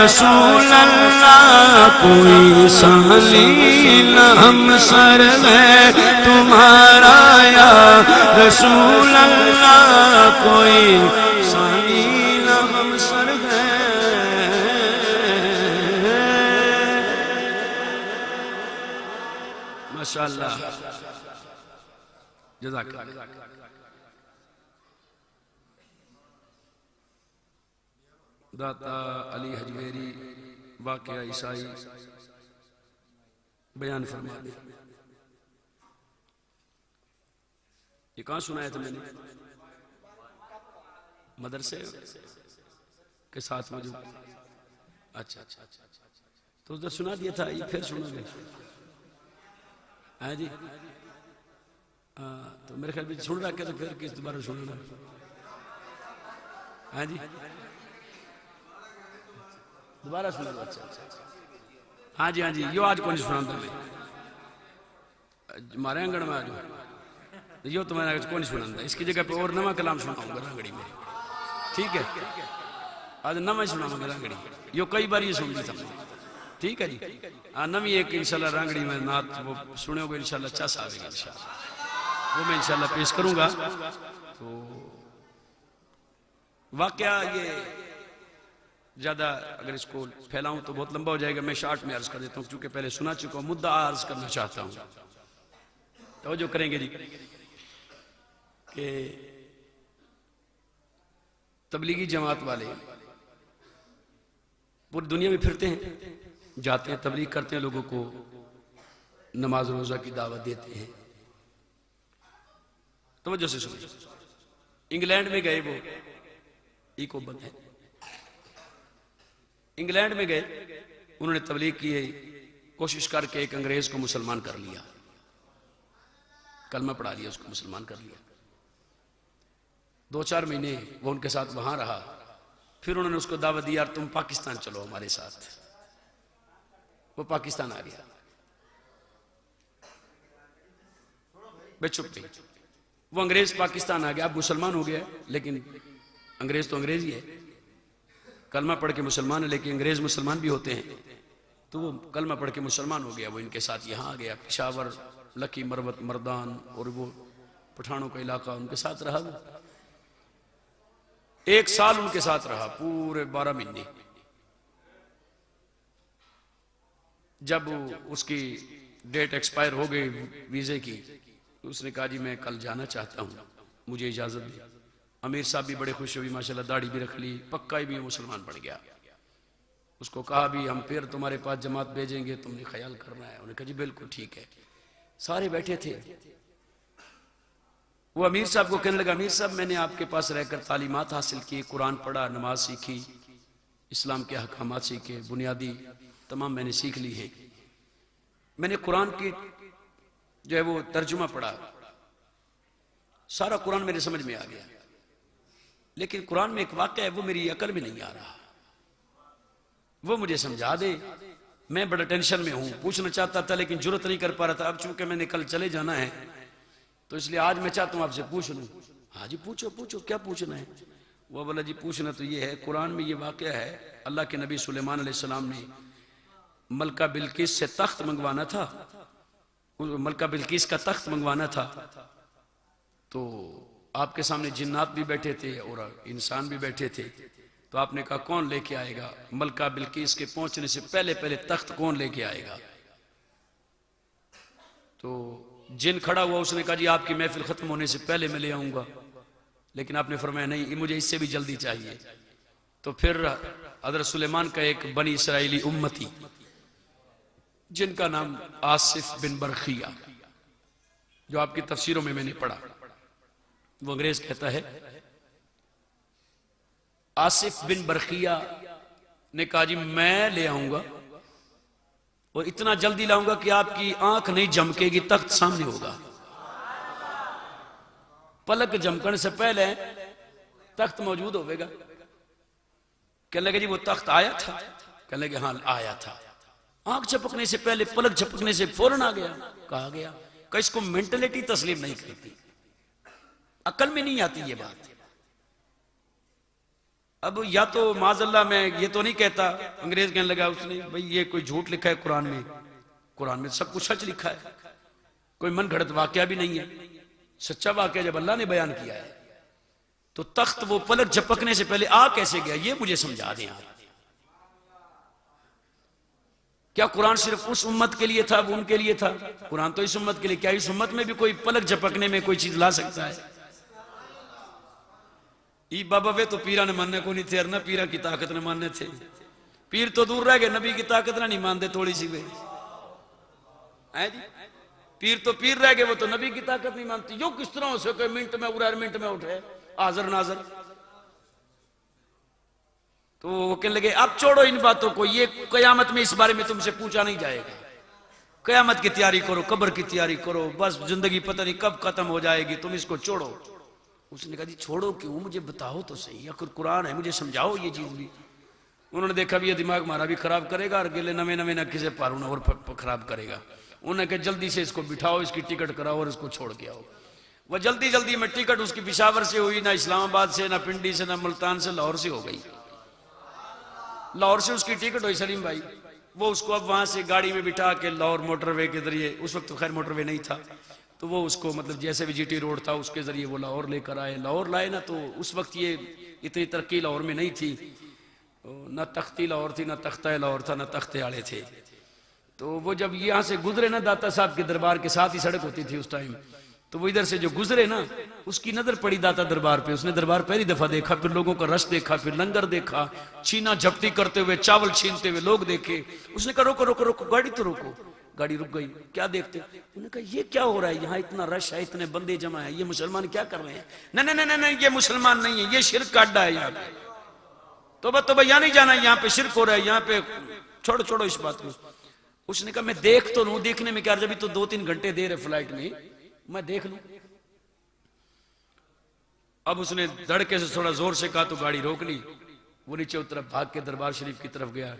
رسول اللہ، کوئی ثانی نہ ہم سر ہے تمہارا یا رسول اللہ، کوئی ثانی نہ ہم سر ہے۔ ماشاءاللہ، جزاک اللہ۔ داتا علی حجویری واقعہ عیسائی بیان فرما دے. یہ کہاں سنایا تھا میں نے؟ مدرسے کے ساتھ موجود. اچھا تو ادھر سنا دیا تھا، یہ پھر سنو گے. ہاں جی تو میرے خیال میں سن رہا کہ تو پھر کس دوبارہ سننا. ہاں جی دوبارہ سنا دو. اچھا ہاں جی یہ آج کون سنا تھا میں ہمارے انگڑ میں. آج یہ تو میں نے کون سنا تھا، اس کی جگہ پہ اور نواں کلام سناؤں گا رانگڑی میں. ٹھیک ہے آج نواں سناؤں گا رانگڑی. یہ کئی بار یہ سن لی تھا. ٹھیک ہے جی نویں ایک انشاءاللہ رانگڑی میں نعت وہ سنے ہوگے انشاءاللہ. چس آئے گا انشاءاللہ، وہ میں انشاءاللہ پیش کروں گا. تو واقعہ یہ زیادہ اگر اس کو پھیلاؤں تو بہت لمبا ہو جائے گا. میں شارٹ میں عرض کر دیتا ہوں کیونکہ پہلے سنا چکا ہوں. مدعا عرض کرنا چاہتا ہوں، توجہ کریں گے جی. کہ تبلیغی جماعت والے پوری دنیا میں پھرتے ہیں، جاتے ہیں، تبلیغ کرتے ہیں، لوگوں کو نماز روزہ کی دعوت دیتے ہیں. توجہ سے سنیں. انگلینڈ میں گئے، وہ ایکو بند ہے. انگلینڈ میں گئے، انہوں نے تبلیغ کی ہے، کوشش کر کے ایک انگریز کو مسلمان کر لیا، کلمہ پڑھا لیا، اس کو مسلمان کر لیا. 2-4 مہینے وہ ان کے ساتھ وہاں رہا. پھر انہوں نے اس کو دعوت دی، یار تم پاکستان چلو ہمارے ساتھ. وہ پاکستان آ گیا. بے چپ پہ وہ انگریز پاکستان آ گیا. اب مسلمان ہو گیا، لیکن انگریز تو انگریز ہی ہے، کلمہ پڑھ کے مسلمان ہے، لیکن انگریز مسلمان بھی ہوتے ہیں. تو وہ کلمہ پڑھ کے مسلمان ہو گیا. وہ ان کے ساتھ یہاں آ گیا، پشاور، لکی مروت، مردان اور وہ پٹھانوں کا علاقہ، ان کے ساتھ رہا. وہ 1 سال ان کے ساتھ رہا، پورے 12 مہینے. جب اس کی ڈیٹ ایکسپائر ہو گئی ویزے کی، اس نے کہا جی میں کل جانا چاہتا ہوں، مجھے اجازت دی. امیر صاحب بھی بڑے خوش ہوئی، ماشاءاللہ داڑھی بھی رکھ لی، پکا ہی بھی مسلمان پڑ گیا. اس کو کہا بھی ہم پھر تمہارے پاس جماعت بھیجیں گے، تم نے خیال کرنا ہے. انہوں نے کہا جی بالکل ٹھیک ہے. سارے بیٹھے تھے. وہ امیر صاحب کو کہنے لگا، امیر صاحب میں نے آپ کے پاس رہ کر تعلیمات حاصل کی، قرآن پڑھا، نماز سیکھی، اسلام کے احکامات سیکھے، بنیادی تمام میں نے سیکھ لی ہے. میں نے قرآن کی جو ہے وہ ترجمہ پڑھا، سارا قرآن میرے سمجھ میں آ گیا. لیکن قرآن میں ایک واقعہ ہے، وہ میری عقل میں نہیں آ رہا، وہ مجھے سمجھا دے. میں بڑا ٹینشن میں ہوں، پوچھنا چاہتا تھا لیکن جرت نہیں کر پا رہا تھا. اب چونکہ میں نے کل چلے جانا ہے تو اس لیے آج میں چاہتا ہوں آپ سے پوچھ لوں. ہاں جی پوچھو کیا پوچھنا ہے. وہ بولا جی پوچھنا تو یہ ہے، قرآن میں یہ واقعہ ہے، اللہ کے نبی سلیمان علیہ السلام نے ملکہ بلقیس سے تخت منگوانا تھا، ملکہ بلقیس کا تخت منگوانا تھا. تو آپ کے سامنے جنات بھی بیٹھے تھے اور انسان بھی بیٹھے تھے. تو آپ نے کہا کون لے کے آئے گا ملکہ بلقیس کے پہنچنے سے پہلے تخت کون لے کے آئے گا. تو جن کھڑا ہوا، اس نے کہا جی آپ کی محفل ختم ہونے سے پہلے میں لے آؤں گا. لیکن آپ نے فرمایا نہیں، مجھے اس سے بھی جلدی چاہیے. تو پھر حضرت سلیمان کا ایک بنی اسرائیلی امتی جن کا نام آصف بن برخیہ، جو آپ کی تفسیروں میں نے پڑھا، وہ انگریز کہتا ہے، آصف بن برخیہ نے کہا جی میں لے آؤں گا اور اتنا جلدی لاؤں گا کہ آپ کی آنکھ نہیں جھمکے گی، تخت سامنے ہوگا. پلک جھمکنے سے پہلے تخت موجود ہوئے گا. کہنے لگے جی وہ تخت آیا تھا؟ کہنے لگے ہاں آیا تھا. آنکھ جھپکنے سے پہلے، پلک جھپکنے سے فوراً آ گیا. کہا گیا کہ اس کو مینٹلٹی تسلیم نہیں کرتی، عقل میں نہیں آتی یہ بات. اب یا تو معاذ اللہ میں یہ تو نہیں کہتا، انگریز کہنے لگا اس نے بھئی یہ کوئی جھوٹ لکھا ہے قرآن میں سب کچھ سچ لکھا ہے، کوئی من گھڑت واقعہ بھی نہیں ہے. سچا واقعہ جب اللہ نے بیان کیا ہے تو تخت وہ پلک جھپکنے سے پہلے آ کیسے گیا، یہ مجھے سمجھا دیں آپ. کیا قرآن صرف اس امت کے لیے تھا، وہ ان کے لیے تھا؟ قرآن تو اس امت کے لیے. کیا اس امت میں بھی کوئی پلک جھپکنے میں کوئی چیز لا سکتا ہے؟ ای بابا وے تو پیرا نے ماننے کو نہیں تھے، ارنا پیرا کی طاقت نے ماننے تھے، پیر تو دور رہ گئے، نبی کی طاقت نہ نہیں مانتے تھوڑی سی وے جی، پیر تو پیر رہ گئے، وہ تو نبی کی طاقت نہیں مانتی، جو کس طرح ہو سکے منٹ میں اڑا منٹ میں اٹھے حاضر ناظر. تو وہ کہنے لگے اب چھوڑو ان باتوں کو، یہ قیامت میں اس بارے میں تم سے پوچھا نہیں جائے گا، قیامت کی تیاری کرو، قبر کی تیاری کرو، بس زندگی پتہ نہیں کب ختم ہو جائے گی، تم اس کو چھوڑو. اس نے کہا جی چھوڑو کیوں، مجھے بتاؤ تو صحیح، اگر قرآن ہے مجھے سمجھاؤ یہ چیز بھی. انہوں نے دیکھا بھی یہ دماغ ہمارا بھی خراب کرے گا اور گلے نوے نوے نہ کسے پارونا اور خراب کرے گا. انہوں نے کہا جلدی سے اس کو بٹھاؤ، اس کی ٹکٹ کراؤ اور اس کو چھوڑ کے آؤ. وہ جلدی جلدی میں ٹکٹ اس کی پشاور سے ہوئی، نہ اسلام آباد سے، نہ پنڈی سے، نہ ملتان سے، لاہور سے ہو گئی. لاہور سے اس کی ٹکٹ ہوئی سلیم بھائی. وہ اس کو اب وہاں سے گاڑی میں بٹھا کے لاہور موٹر وے کے ذریعے، اس وقت تو خیر موٹر وے نہیں تھا، تو وہ اس کو مطلب جیسے بھی جی ٹی روڈ تھا اس کے ذریعے وہ لاہور لے کر آئے. لاہور لائے نا تو اس وقت یہ اتنی ترقی لاہور میں نہیں تھی، نہ تختی لاہور تھی، نہ تختہ لاہور تھا، نہ تختے آڑے تھے. تو وہ جب یہاں سے گزرے نا داتا صاحب کے دربار کے ساتھ ہی سڑک ہوتی تھی اس ٹائم، تو وہ ادھر سے جو گزرے نا اس کی نظر پڑی داتا دربار پہ. اس نے دربار پہلی دفعہ دیکھا، پھر لوگوں کا رش دیکھا، پھر لنگر دیکھا، چھینا جھپٹی کرتے ہوئے چاول چھینتے ہوئے لوگ دیکھے. اس نے کہا روکو روکو روکو، گاڑی تو روکو. گاڑی رک گئی. کیا دیکھتے؟ انہوں نے کہا یہ کیا ہو رہا ہے، یہاں اتنا رش ہے، اتنے بندے جمع ہیں، یہ مسلمان کیا کر رہے ہیں؟ نہیں نہیں نہیں، یہ مسلمان نہیں ہے، یہ شرک کا اڈا ہے یہاں پہ. توبہ یہاں نہیں جانا، یہاں پہ شرک ہو رہا ہے، یہاں پہ چھوڑو اس بات کو. اس نے کہا میں دیکھ تو لوں، دیکھنے میں کیا، جب تو 2-3 گھنٹے دیر ہے فلائٹ میں دیکھ لوں. اب اس نے دھڑکے سے تھوڑا زور سے کہا تو گاڑی روک لی. وہ نیچے اترا، بھاگ کے دربار شریف کی طرف گیا.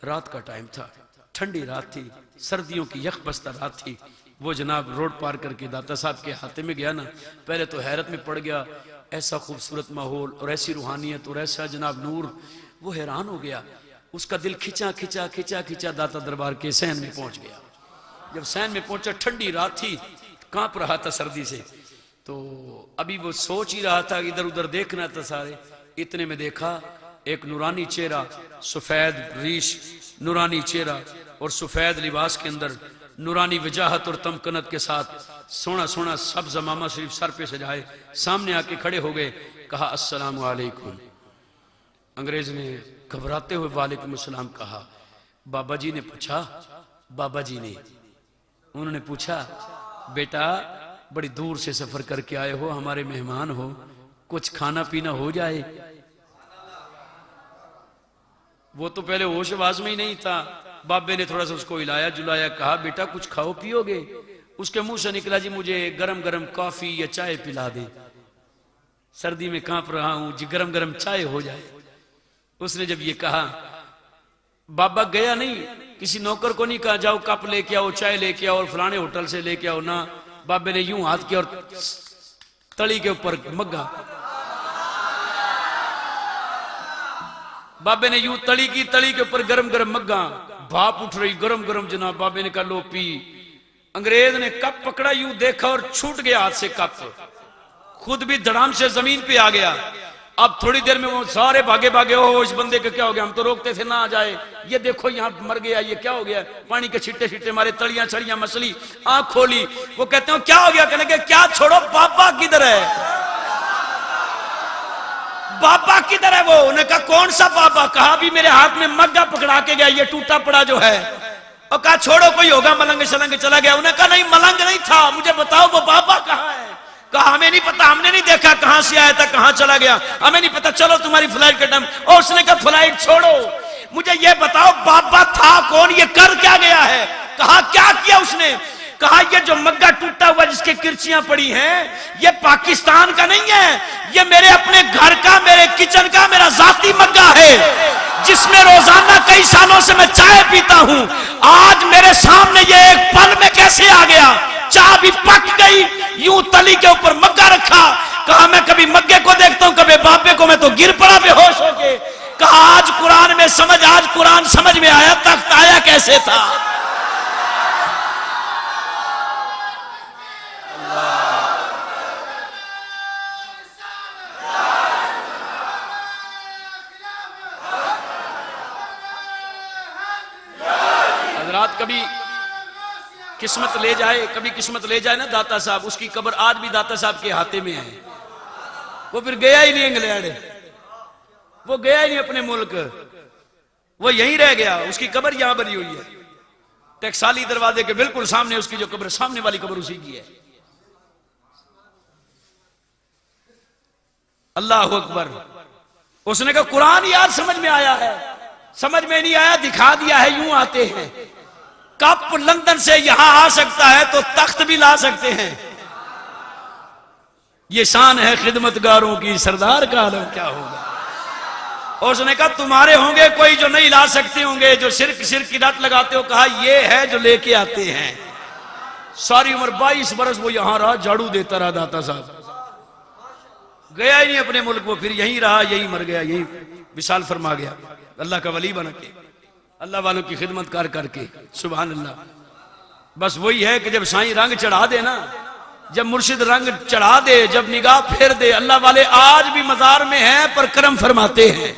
رات کا ٹائم تھا، ٹھنڈی رات تھی، سردیوں کی یخ بستہ رات تھی. وہ جناب روڈ پار کر کے داتا صاحب کے ہاتھے میں گیا نا، پہلے تو حیرت میں پڑ گیا، ایسا خوبصورت ماحول اور ایسی روحانیت اور ایسا جناب نور. وہ حیران ہو گیا، اس کا دل کھچا کھچا کھچا کھچا داتا دربار کے سین میں پہنچ گیا. جب سین میں پہنچا، ٹھنڈی رات تھی، کانپ رہا تھا سردی سے. تو ابھی وہ سوچ ہی رہا تھا، ادھر ادھر دیکھنا تھا سارے. اتنے میں دیکھا ایک نورانی چہرہ، سفید ریش، نورانی چہرہ اور سفید لباس کے اندر، نورانی وجاہت اور تمکنت کے ساتھ، سونا سونا سبز امامہ شریف سر پہ سجائے، سامنے آ کے کھڑے ہو گئے. کہا السلام علیکم. انگریز نے گھبراتے ہوئے وعلیکم السلام کہا. بابا جی نے پوچھا، بابا جی نے انہوں نے پوچھا بیٹا بڑی دور سے سفر کر کے آئے ہو، ہمارے مہمان ہو، کچھ کھانا پینا ہو جائے. وہ تو پہلے ہوش آواز میں ہی نہیں تھا. بابے نے تھوڑا سا اس کو ہلایا جلایا، کہا بیٹا کچھ کھاؤ پیو گے؟ اس کے منہ سے نکلا جی مجھے گرم گرم کافی یا چائے پلا دے، سردی میں کانپ رہا ہوں جی، گرم گرم چائے ہو جائے. اس نے جب یہ کہا، بابا گیا نہیں، کسی نوکر کو نہیں کہا جاؤ کپ لے کے آؤ، چائے لے کے آؤ اور فلانے ہوٹل سے لے کے آؤ، نہ بابے نے یوں ہاتھ کیا اور تڑی کے اوپر مگا، بابے نے یوں تڑی کی، تڑی کے اوپر گرم گرم مگا، بھاپ اٹھ رہی گرم گرم جناب. بابے نے کہا لو پی. انگریز نے کپ پکڑا، یوں دیکھا اور چھوٹ گیا ہاتھ سے کپ، خود بھی دھڑام سے زمین پہ آ گیا. اب تھوڑی دیر میں وہ سارے بھاگے بھاگے، او اس بندے کا کیا ہو گیا، ہم تو روکتے تھے نہ آ جائے، یہ دیکھو یہاں مر گیا، یہ کیا ہو گیا، پانی کے چھٹے چھٹے مارے، تڑیاں چھڑیاں مسلی. آنکھ کھولی، وہ کہتے ہیں کیا ہو گیا، کہنے کہ کیا چھوڑو، بابا کدھر ہے، بابا کدھر ہے؟ وہ انہوں نے کہا کون سا بابا؟ کہا بھی میرے ہاتھ میں مگا پکڑا کے گیا، یہ ٹوٹا پڑا جو ہے. اور کہا چھوڑو کوئی ہوگا ملنگ شلنگ چلا گیا. انہوں نے کہا نہیں ملنگ نہیں تھا، مجھے بتاؤ وہ بابا کہاں ہے. کہا ہمیں نہیں پتا، ہم نے نہیں دیکھا کہاں سے آیا تھا کہاں چلا گیا، ہمیں نہیں پتا، چلو تمہاری فلائٹ کا ٹائم. اور اس نے کہا فلائٹ چھوڑو، مجھے یہ بتاؤ بابا تھا کون، یہ کر کیا گیا ہے؟ کہا کیا کیا اس نے؟ کہا یہ جو مگا ٹوٹا ہوا جس کے کرچیاں پڑی ہیں، یہ پاکستان کا نہیں ہے، یہ میرے اپنے گھر کا، میرے کچن کا، میرا ذاتی مگا ہے، جس میں روزانہ کئی سالوں سے میں چائے پیتا ہوں. آج میرے سامنے یہ ایک پل میں کیسے آ گیا؟ چائے بھی پک گئی، یوں تلی کے اوپر مگا رکھا. کہا میں کبھی مگے کو دیکھتا ہوں کبھی بابے کو، میں تو گر پڑا بے ہوش ہو کے. کہا آج قرآن میں سمجھ، آج قرآن سمجھ میں آیا، تخت آیا کیسے تھا. حضرات کبھی قسمت لے جائے، کبھی قسمت لے جائے نا داتا صاحب، اس کی قبر آج بھی داتا صاحب کے ہاتھے میں ہے. وہ پھر گیا ہی نہیں انگلینڈ، وہ گیا ہی نہیں اپنے ملک، وہ یہیں رہ گیا، اس کی قبر یہاں بنی ہوئی ہے، ٹیکسالی دروازے کے بالکل سامنے اس کی جو قبر، سامنے والی قبر اسی کی ہے۔ اللہ اکبر۔ اس نے کہا قرآن یار سمجھ میں آیا ہے، سمجھ میں نہیں آیا دکھا دیا ہے، یوں آتے ہیں، کپ لندن سے یہاں آ سکتا ہے تو تخت بھی لا سکتے ہیں۔ یہ شان ہے خدمتگاروں کی، سردار کا عالم کیا ہوگا۔ اور اس نے کہا تمہارے ہوں گے کوئی جو نہیں لا سکتے ہوں گے، جو شرک کی رٹ لگاتے ہو، کہا یہ ہے جو لے کے آتے ہیں۔ ساری عمر 22 برس وہ یہاں رہا، جھاڑو دیتا رہا داتا صاحب، گیا ہی نہیں اپنے ملک، وہ پھر یہیں رہا، یہیں مر گیا، یہیں وصال فرما گیا، اللہ کا ولی بن کے، اللہ والوں کی خدمت کر کے، سبحان اللہ۔ بس وہی ہے کہ جب سائیں رنگ چڑھا دے نا، جب مرشد رنگ چڑھا دے، جب نگاہ پھیر دے، اللہ والے آج بھی مزار میں ہیں پر کرم فرماتے ہیں،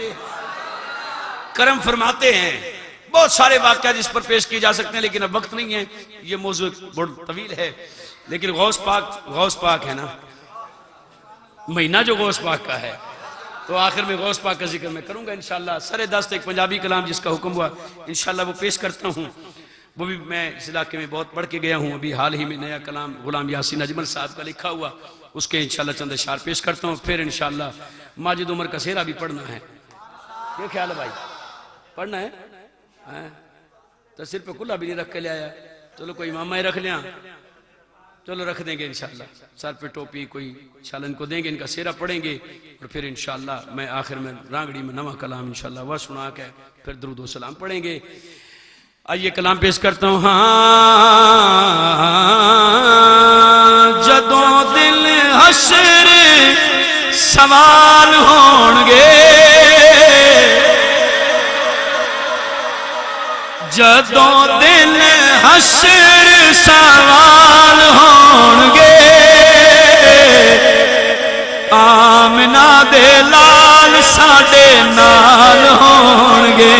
کرم فرماتے ہیں۔ بہت سارے واقعات جس پر پیش کیے جا سکتے ہیں لیکن اب وقت نہیں ہے، یہ موضوع بہت طویل ہے، لیکن غوث پاک ہے نا، مہینہ جو غوث پاک کا ہے، تو آخر میں غوث پاک کا ذکر میں کروں گا انشاءاللہ۔ سر دست ایک پنجابی کلام جس کا حکم ہوا، انشاءاللہ وہ پیش کرتا ہوں، وہ بھی میں اس علاقے میں بہت پڑھ کے گیا ہوں، ابھی حال ہی میں نیا کلام غلام یاسین اجمل صاحب کا لکھا ہوا، اس کے انشاءاللہ چند اشعار پیش کرتا ہوں، پھر انشاءاللہ ماجد عمر کا سیرہ بھی پڑھنا ہے۔ یہ خیال ہے بھائی، پڑھنا ہے؟ تو سر پہ کلہ بھی نہیں رکھ کے لے آیا، چلو کوئی امامہ ہی رکھ لیا، چلو رکھ دیں گے انشاءاللہ، سر پہ ٹوپی کوئی انشاءاللہ ان کو دیں گے، ان کا سیرہ پڑھیں گے، اور پھر انشاءاللہ میں آخر میں رانگڑی میں نواں کلام انشاءاللہ وہ سنا کے پھر درود و سلام پڑھیں گے۔ آئیے کلام پیش کرتا ہوں۔ ہاں جدوں دل حشر سوال ہون گے، جدوں دل حشر سوال ہون گے، آمنہ دے لال ساڈے نال ہون گے،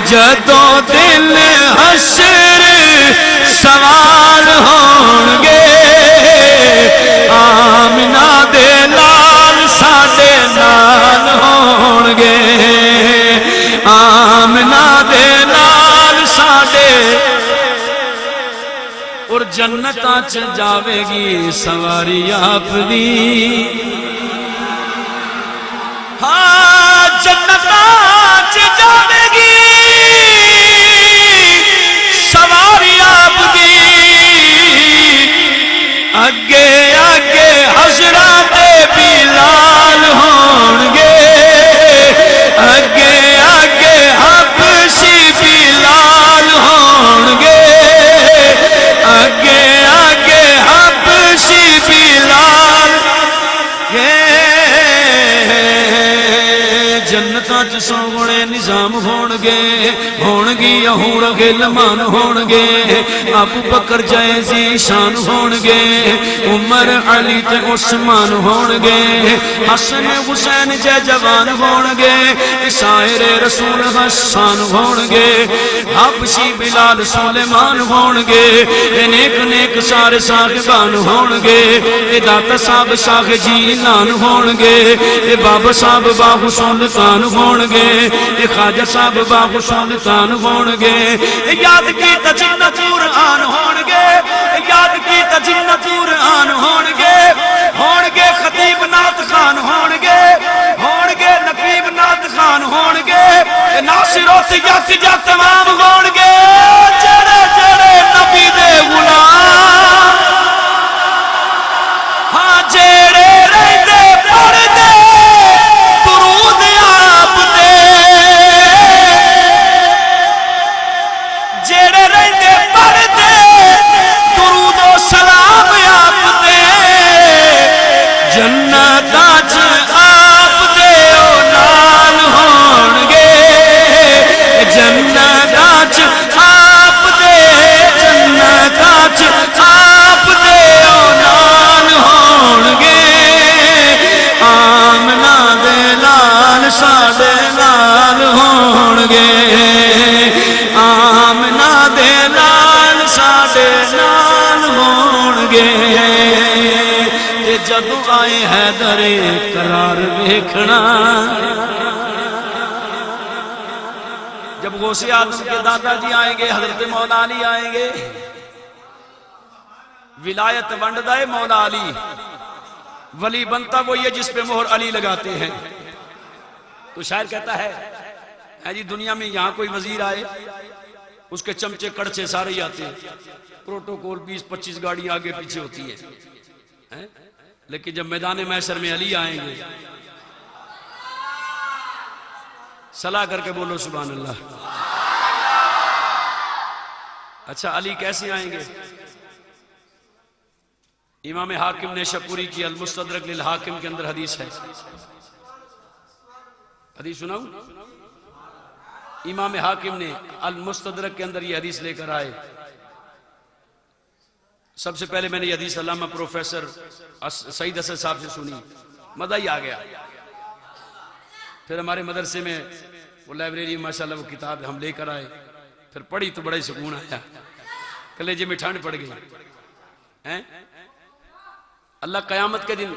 جدوں دل حشر سوال ہون گے، آمنہ دے لال ساڈے نال ہون گے، آمنہ دے لال ساڈے، اور جنتاں چ جاوے گی سواری آپ دی، ہاں جنتاں چ جاوے گی سواری آپ دی، اگے اگے حضرات بلال ہون گے، اگے اگے حبشی بلال ہون گے، اگے اگے حبشی بلال، جنتاں چ سونے نظام ہون گے، ہون گی حور غلمان ہون گے، ابو بکر جے ذی شان ہون گے، عمر علی تے عثمان ہون گے، حسن حسین جے جوان ہون گے، شاعر رسول حسان ہون گے، حبشی بلال سلیمان ہون گے، نیک نیک سارے صاحبان ہون گے، داتا صاحب شاہ جیلان ہون گے، بابا صاحب باہو سلطان ہون گے، خواجہ صاحب باہو سلطان ہون گے، یاد کی تجنہ قرآن ہون گے، یاد کی تجنہ قرآن ہون گے، خطیب نعت خان ہون گے، نقیب نعت خان ہون گے، ناصر و سیاسی جا تمام ہون گے، جڑے جڑے نبی دے غلام، ہاں جڑے رہندے پڑھ دے درود آپ دے، جڑے رہندے پڑھ دے درود و سلام آپ دے، جنتاں چ آپ دے او نال ہون گے، جنتاں چ آپ دے، جنتاں چ جدوں آئے حیدر قرار ویکھنا۔ جب غوث اعظم کے دادا جی آئیں گے، حضرت مولا علی آئیں گے، ولایت ونڈتا ہے مولا علی، ولی بنتا وہی ہے جس پہ مہر علی لگاتے ہیں۔ تو شاعر کہتا ہے جی دنیا میں یہاں کوئی وزیر آئے، اس کے چمچے کڑچے سارے ہی آتے ہیں، پروٹوکول 20-25 گاڑی آگے پیچھے ہوتی ہے، لیکن جب میدان محشر میں علی آئیں گے، صلاح کر کے بولو سبحان اللہ۔ اچھا علی کیسے آئیں گے؟ امام حاکم نے شپوری کی المستدرک للحاکم کے اندر حدیث ہے، حدیث سناؤں؟ امام حاکم نے المستدرک کے اندر یہ حدیث لے کر آئے۔ سب سے پہلے میں نے یہ حدیث علامہ پروفیسر سعید اسد صاحب سے سنی، مزہ ہی آ گیا۔ پھر ہمارے مدرسے میں وہ لائبریری ماشاءاللہ وہ کتاب ہم لے کر آئے، پھر پڑھی تو بڑا ہی سکون آیا، کلیجے میں ٹھنڈ پڑ گئی۔ اللہ قیامت کے دن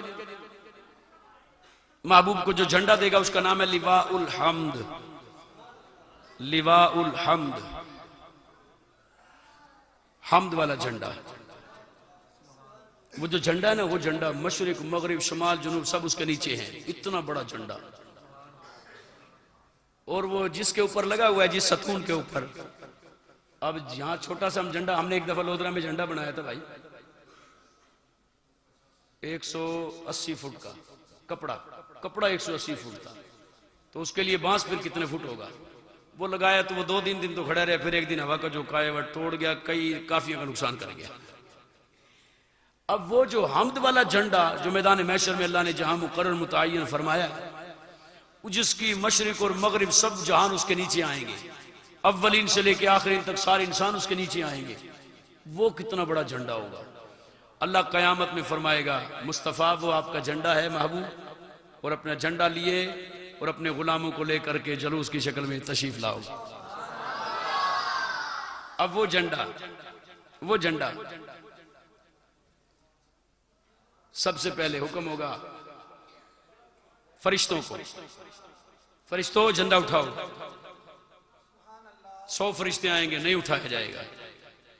محبوب کو جو جھنڈا دے گا اس کا نام ہے لواء الحمد، لواء الحمد، حمد والا جھنڈا۔ وہ جو جھنڈا ہے نا، وہ جھنڈا مشرق مغرب شمال جنوب سب اس کے نیچے ہیں، اتنا بڑا جھنڈا، اور وہ جس کے اوپر لگا ہوا ہے، جس ستون کے اوپر، اب یہاں چھوٹا سا جھنڈا، ہم نے ایک دفعہ لودھرا میں جھنڈا بنایا تھا بھائی، 180 فٹ کا کپڑا 180 فٹ تھا، تو اس کے لیے بانس پھر کتنے فٹ ہوگا، وہ لگایا تو وہ 2 دن تو کھڑا رہا، پھر ایک دن ہوا کا جھونکا ہے وہ توڑ گیا، کافیوں کا نقصان کر گیا۔ اب وہ جو حمد والا جھنڈا جو میدان محشر میں اللہ نے جہاں مقرر متعین فرمایا، جس کی مشرق اور مغرب سب جہان اس کے نیچے آئیں گے، اولین سے لے کے آخرین تک سارے انسان اس کے نیچے آئیں گے، وہ کتنا بڑا جھنڈا ہوگا۔ اللہ قیامت میں فرمائے گا مصطفیٰ وہ آپ کا جھنڈا ہے محبوب، اور اپنا جھنڈا لیے اور اپنے غلاموں کو لے کر کے جلوس کی شکل میں تشریف لاؤ۔ اب وہ جھنڈا سب سے پہلے حکم ہوگا فرشتوں کو، فرشتوں جھنڈا اٹھاؤ، 100 فرشتے آئیں گے، نہیں اٹھایا جائے گا،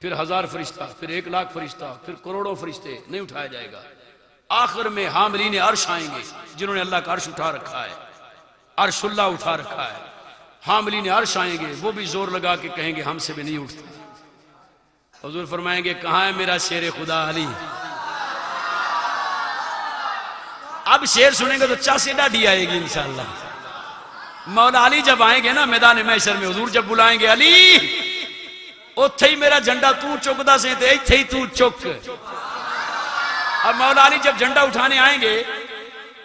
پھر 1000 فرشتہ، پھر 1,00,000 فرشتہ، پھر کروڑوں فرشتے، نہیں اٹھایا جائے گا۔ آخر میں حاملین عرش آئیں گے، جنہوں نے اللہ کا عرش اٹھا رکھا ہے، عرش اللہ اٹھا رکھا ہے، حاملین عرش آئیں گے، وہ بھی زور لگا کے کہیں گے ہم سے بھی نہیں اٹھتا۔ حضور فرمائیں گے کہاں ہے میرا شیر خدا علی؟ اب شیر سنیں گے تو چاسی ڈاڈی آئے گی انشاءاللہ۔ مولا علی جب آئیں گے نا میدان محشر میں، حضور جب بلائیں گے علی، اوتھے ہی میرا جھنڈا تو چکدا سے تے ایتھے ہی تو چک۔ اب مولا علی جب جھنڈا اٹھانے آئیں گے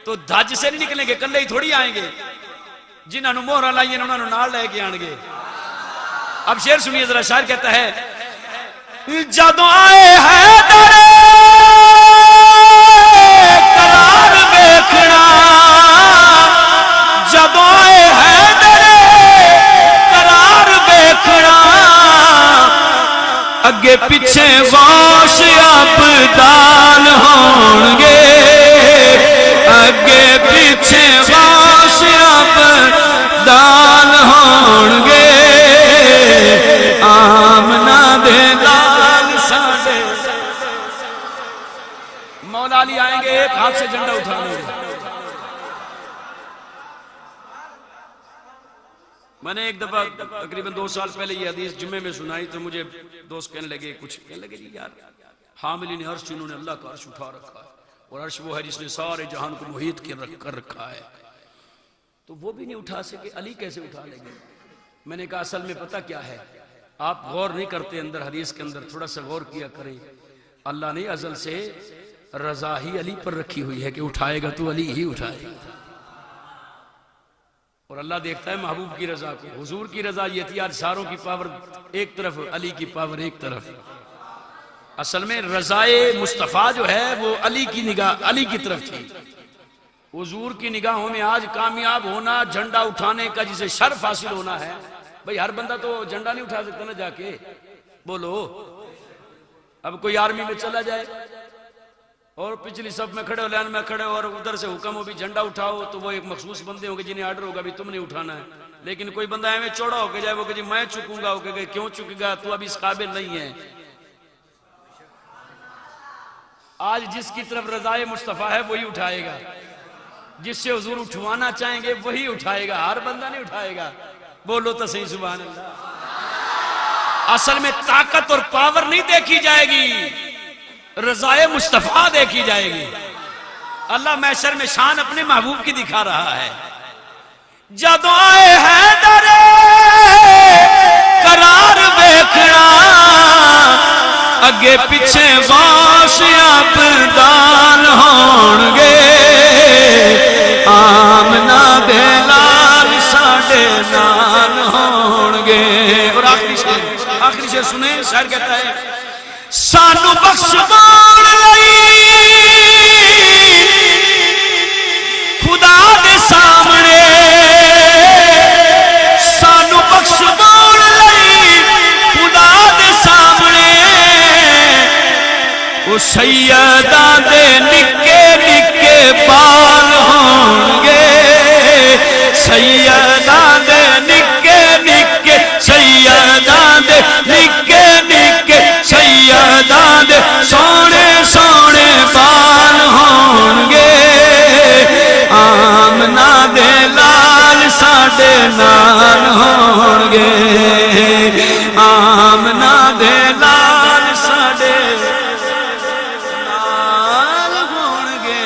تو دھج سے نہیں نکلیں گے، کلے ہی تھوڑی آئیں گے، جنہاں نو مہر لائیں انہاں نو نال لے کے آن گے۔ اب شعر سنیے ذرا، شاعر کہتا ہے جدوں آئے حیدر قرار ویکھنا، جدوں آئے حیدر قرار ویکھنا، اگے پیچھے غوث ابدال ہون گے، اگے پیچھے غوث ابدال ہون گے، آمنہ دے لال ساڈے۔ مولا علی آئیں گے، ایک ہاتھ سے جھنڈا اٹھا لیں گے۔ میں نے ایک دفعہ تقریباً 2 سال پہلے یہ حدیث جمعے میں سنائی تو مجھے دوست کہنے لگے جی یار حاملین عرش جنہوں نے اللہ کا عرش اٹھا رکھا ہے، اور عرش وہ ہے جس نے سارے جہان کو محیط کر رکھا ہے، تو وہ بھی نہیں اٹھا سکے، علی کیسے اٹھا لیں گے؟ میں نے کہا اصل میں پتہ کیا ہے، آپ غور نہیں کرتے اندر حدیث کے اندر، تھوڑا سا غور کیا کریں۔ اللہ نے ازل سے رضا ہی علی پر رکھی ہوئی ہے کہ اٹھائے گا تو علی ہی اٹھائے گا، اور اللہ دیکھتا ہے محبوب کی رضا کو۔ حضور کی رضا یہ تھی، آج ساروں کی پاور ایک طرف، علی کی پاور ایک طرف۔ اصل میں رضائے مصطفیٰ جو ہے وہ علی کی نگاہ علی کی طرف تھی۔ حضور کی نگاہوں میں آج کامیاب ہونا، جھنڈا اٹھانے کا جسے شرف حاصل ہونا ہے، بھئی ہر بندہ تو جھنڈا نہیں اٹھا سکتا نا جا کے، بولو اب کوئی آرمی میں چلا جائے اور پچھلی صف میں کھڑے ہو، لائن میں کھڑے ہو، اور ادھر سے حکم ہو بھی جھنڈا اٹھاؤ، تو وہ ایک مخصوص بندے ہوں گے جنہیں آرڈر ہوگا بھی تم نے اٹھانا ہے. لیکن کوئی بندہ ایویں چوڑا ہو کے جائے وہ کہ جی میں چکوں گا، وہ کہ کیوں چکے گا، تو اب اس قابل نہیں ہے. آج جس کی طرف رضائے مصطفیٰ ہے وہی اٹھائے گا، جس سے حضور اٹھوانا چاہیں گے وہی اٹھائے گا، ہر بندہ نہیں اٹھائے گا. بولو تو صحیح سبحان اللہ. اصل میں طاقت اور پاور نہیں دیکھی جائے گی، رضائے مصطفیٰ دیکھی جائے گی. اللہ محشر میں شان اپنے محبوب کی دکھا رہا ہے. جدوں آئے حیدر قرار ویکھنا، اگے پیچھے باش ابدال ہون گے، آمنہ دے لال ساڈے نال ہون گے. اور آخری شعر سنیں، شاعر کہتا ہے سانو بخشوان لئی خدا دے سامنے، سانو بخشوان لئی خدا دے سامنے، وہ سیداں دے نکے نکے بال ہون گے، سیداں دے نکے نکے، سیداں دے نکے نکے، سیداں دے سونے سونے بال ہون گے، آمنہ دے لال ساڈے نال ہون گے، آمنہ دے لال ساڈے نال ہون گے.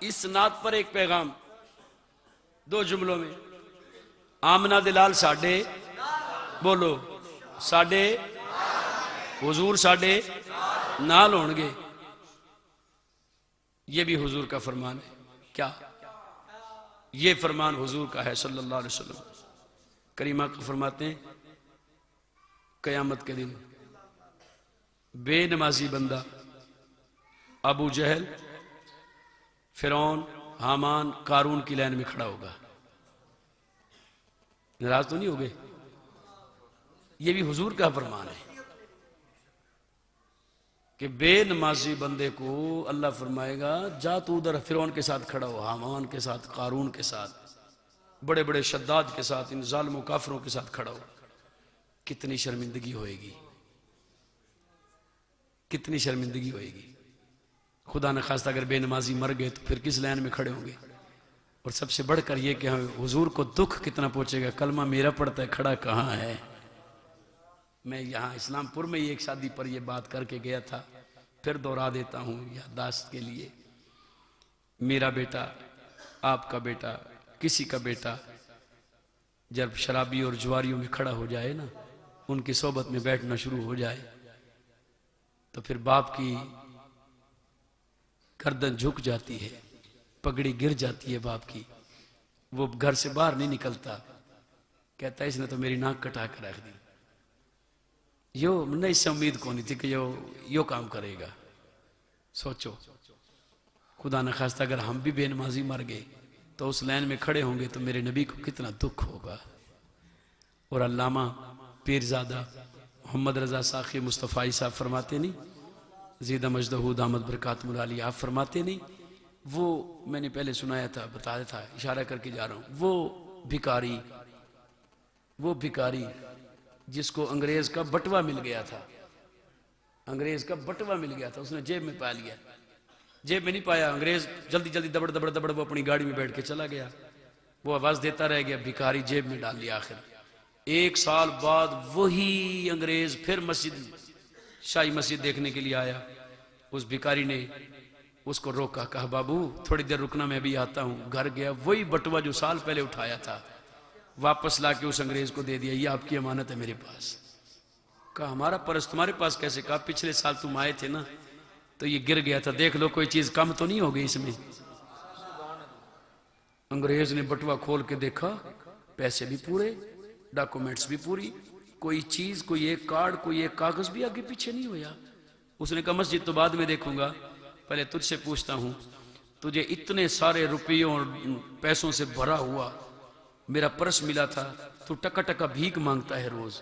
اس نعت پر ایک پیغام دو جملوں میں، آمنہ دے لال ساڈے، بولو ساڈے حضور ساڈے نال ہون گے. یہ بھی حضور کا فرمان ہے. کیا یہ فرمان حضور کا ہے صلی اللہ علیہ وسلم. کریمہ کا فرماتے ہیں قیامت کے دن بے نمازی بندہ ابو جہل، فرعون، حامان، قارون کی لائن میں کھڑا ہوگا. ناراض تو نہیں ہوگے؟ یہ بھی حضور کا فرمان ہے کہ بے نمازی بندے کو اللہ فرمائے گا جا تو ادھر فرعون کے ساتھ کھڑا ہو، حامان کے ساتھ، قارون کے ساتھ، بڑے بڑے شداد کے ساتھ، ان ظالم و کافروں کے ساتھ کھڑا ہو. کتنی شرمندگی ہوئے گی، کتنی شرمندگی ہوئے گی. خدا نہ خواستہ اگر بے نمازی مر گئے تو پھر کس لائن میں کھڑے ہوں گے. اور سب سے بڑھ کر یہ کہ حضور کو دکھ کتنا پہنچے گا، کلمہ میرا پڑتا ہے کھڑا کہاں ہے. میں یہاں اسلام پور میں ایک شادی پر یہ بات کر کے گیا تھا، پھر دوہرا دیتا ہوں یادداشت کے لیے. میرا بیٹا، آپ کا بیٹا، کسی کا بیٹا جب شرابی اور جواریوں میں کھڑا ہو جائے نا، ان کی صحبت میں بیٹھنا شروع ہو جائے، تو پھر باپ کی گردن جھک جاتی ہے، پگڑی گر جاتی ہے باپ کی. وہ گھر سے باہر نہیں نکلتا، کہتا ہے اس نے تو میری ناک کٹا کر رکھ دی. نہیں، اس سے امید کو نہیں تھی کہ یو کام کرے گا. سوچو خدا نہ خواستہ اگر ہم بھی بے نمازی مر گئے تو اس لائن میں کھڑے ہوں گے تو میرے نبی کو کتنا دکھ ہوگا. اور علامہ پیرزادہ محمد رضا ساقی مصطفی صاحب فرماتے نہیں، زیدہ مجدہ دامت برکاتہ العالیہ، آپ فرماتے نہیں، وہ میں نے پہلے سنایا تھا، بتایا تھا، اشارہ کر کے جا رہا ہوں، وہ بھکاری جس کو انگریز کا بٹوا مل گیا تھا، انگریز کا بٹوا مل گیا تھا، اس نے جیب میں پا لیا. جیب میں نہیں پایا، انگریز جلدی جلدی دبڑ دبڑ دبڑ وہ اپنی گاڑی میں بیٹھ کے چلا گیا. وہ آواز دیتا رہ گیا، بھکاری جیب میں ڈال لیا. آخر 1 سال بعد وہی انگریز پھر شاہی مسجد دیکھنے کے لیے آیا. اس بھکاری نے اس کو روکا، کہا بابو تھوڑی دیر رکنا، میں بھی آتا ہوں. گھر گیا، وہی بٹوا جو سال پہلے اٹھایا تھا واپس لا کے اس انگریز کو دے دیا، یہ آپ کی امانت ہے میرے پاس. کہا ہمارا پرس تمہارے پاس کیسے؟ کہا پچھلے سال تم آئے تھے نا تو یہ گر گیا تھا، دیکھ لو کوئی چیز کم تو نہیں ہو گئی اس میں. انگریز نے بٹوا کھول کے دیکھا، پیسے بھی پورے، ڈاکومنٹس بھی پوری، کوئی چیز، کوئی ایک کارڈ، کوئی ایک کاغذ بھی آگے پیچھے نہیں ہویا. اس نے کہا مسجد تو بعد میں دیکھوں گا، پہلے تجھ سے پوچھتا ہوں، تجھے اتنے سارے روپیوں اور پیسوں سے بھرا ہوا میرا پرس ملا تھا، تو ٹکا ٹکا بھیک مانگتا ہے روز.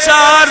4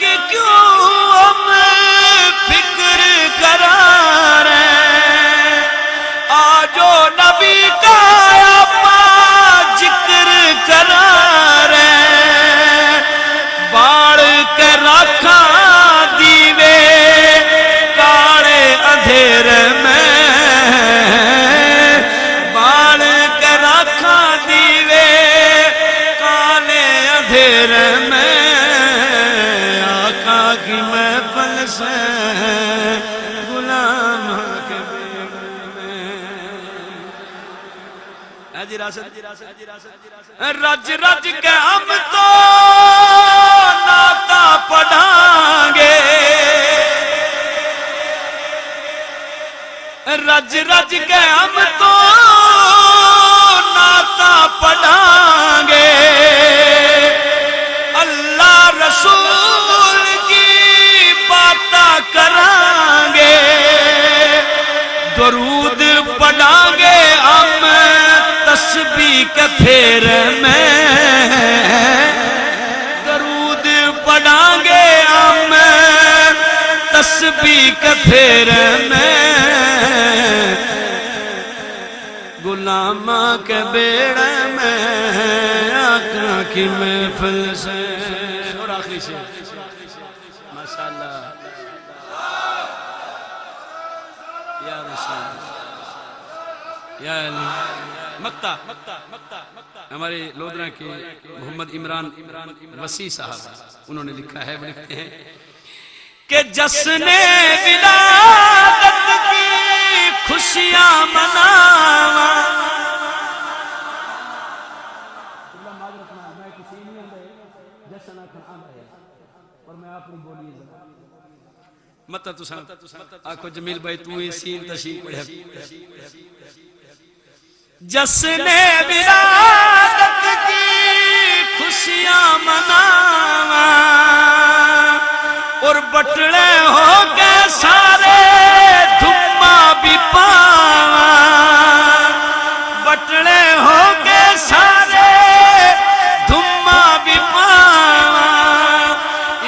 کہ کیوں ہم فکر کرا رہے، آجو نبی کا اپا ذکر کرا رہے، باڑ کے رکھا دیوے کاڑے اندھیر میں، باڑ کے رکھا دیوے کالے اندھیر میں، آقا کی محفل سے غلام کے رج رج کے ہم تو نعتاں پڑھاں گے، رج رج کے ہم تو نعتاں پڑھاں گے، اللہ رسول کی باتاں کریں گے، درود پڑھاں گے ہم تسبیح کے پھیر میں، درود پڑھاں گے ہم تسبیح کے پھیر میں، غلاماں کے بیڑے میں آقا کی محفل سے۔ اور آخری سے ماشاءاللہ یا رسول یا علی مکتا، ہمارے لودھرا کے محمد عمران وسیع صاحب انہوں نے لکھا ہے، وہ لکھتے ہیں کہ جشن ولادت کی خوشیاں مناواں، متا تو آکھو جمیل بھائی تو ہی سین تشین پڑھے، جشن ولادت کی خوشیاں مناواں، اور بٹڑے ہو کے سارے دھما بھی پاواں، بٹڑے ہو کے سارے دھما بھی پاواں،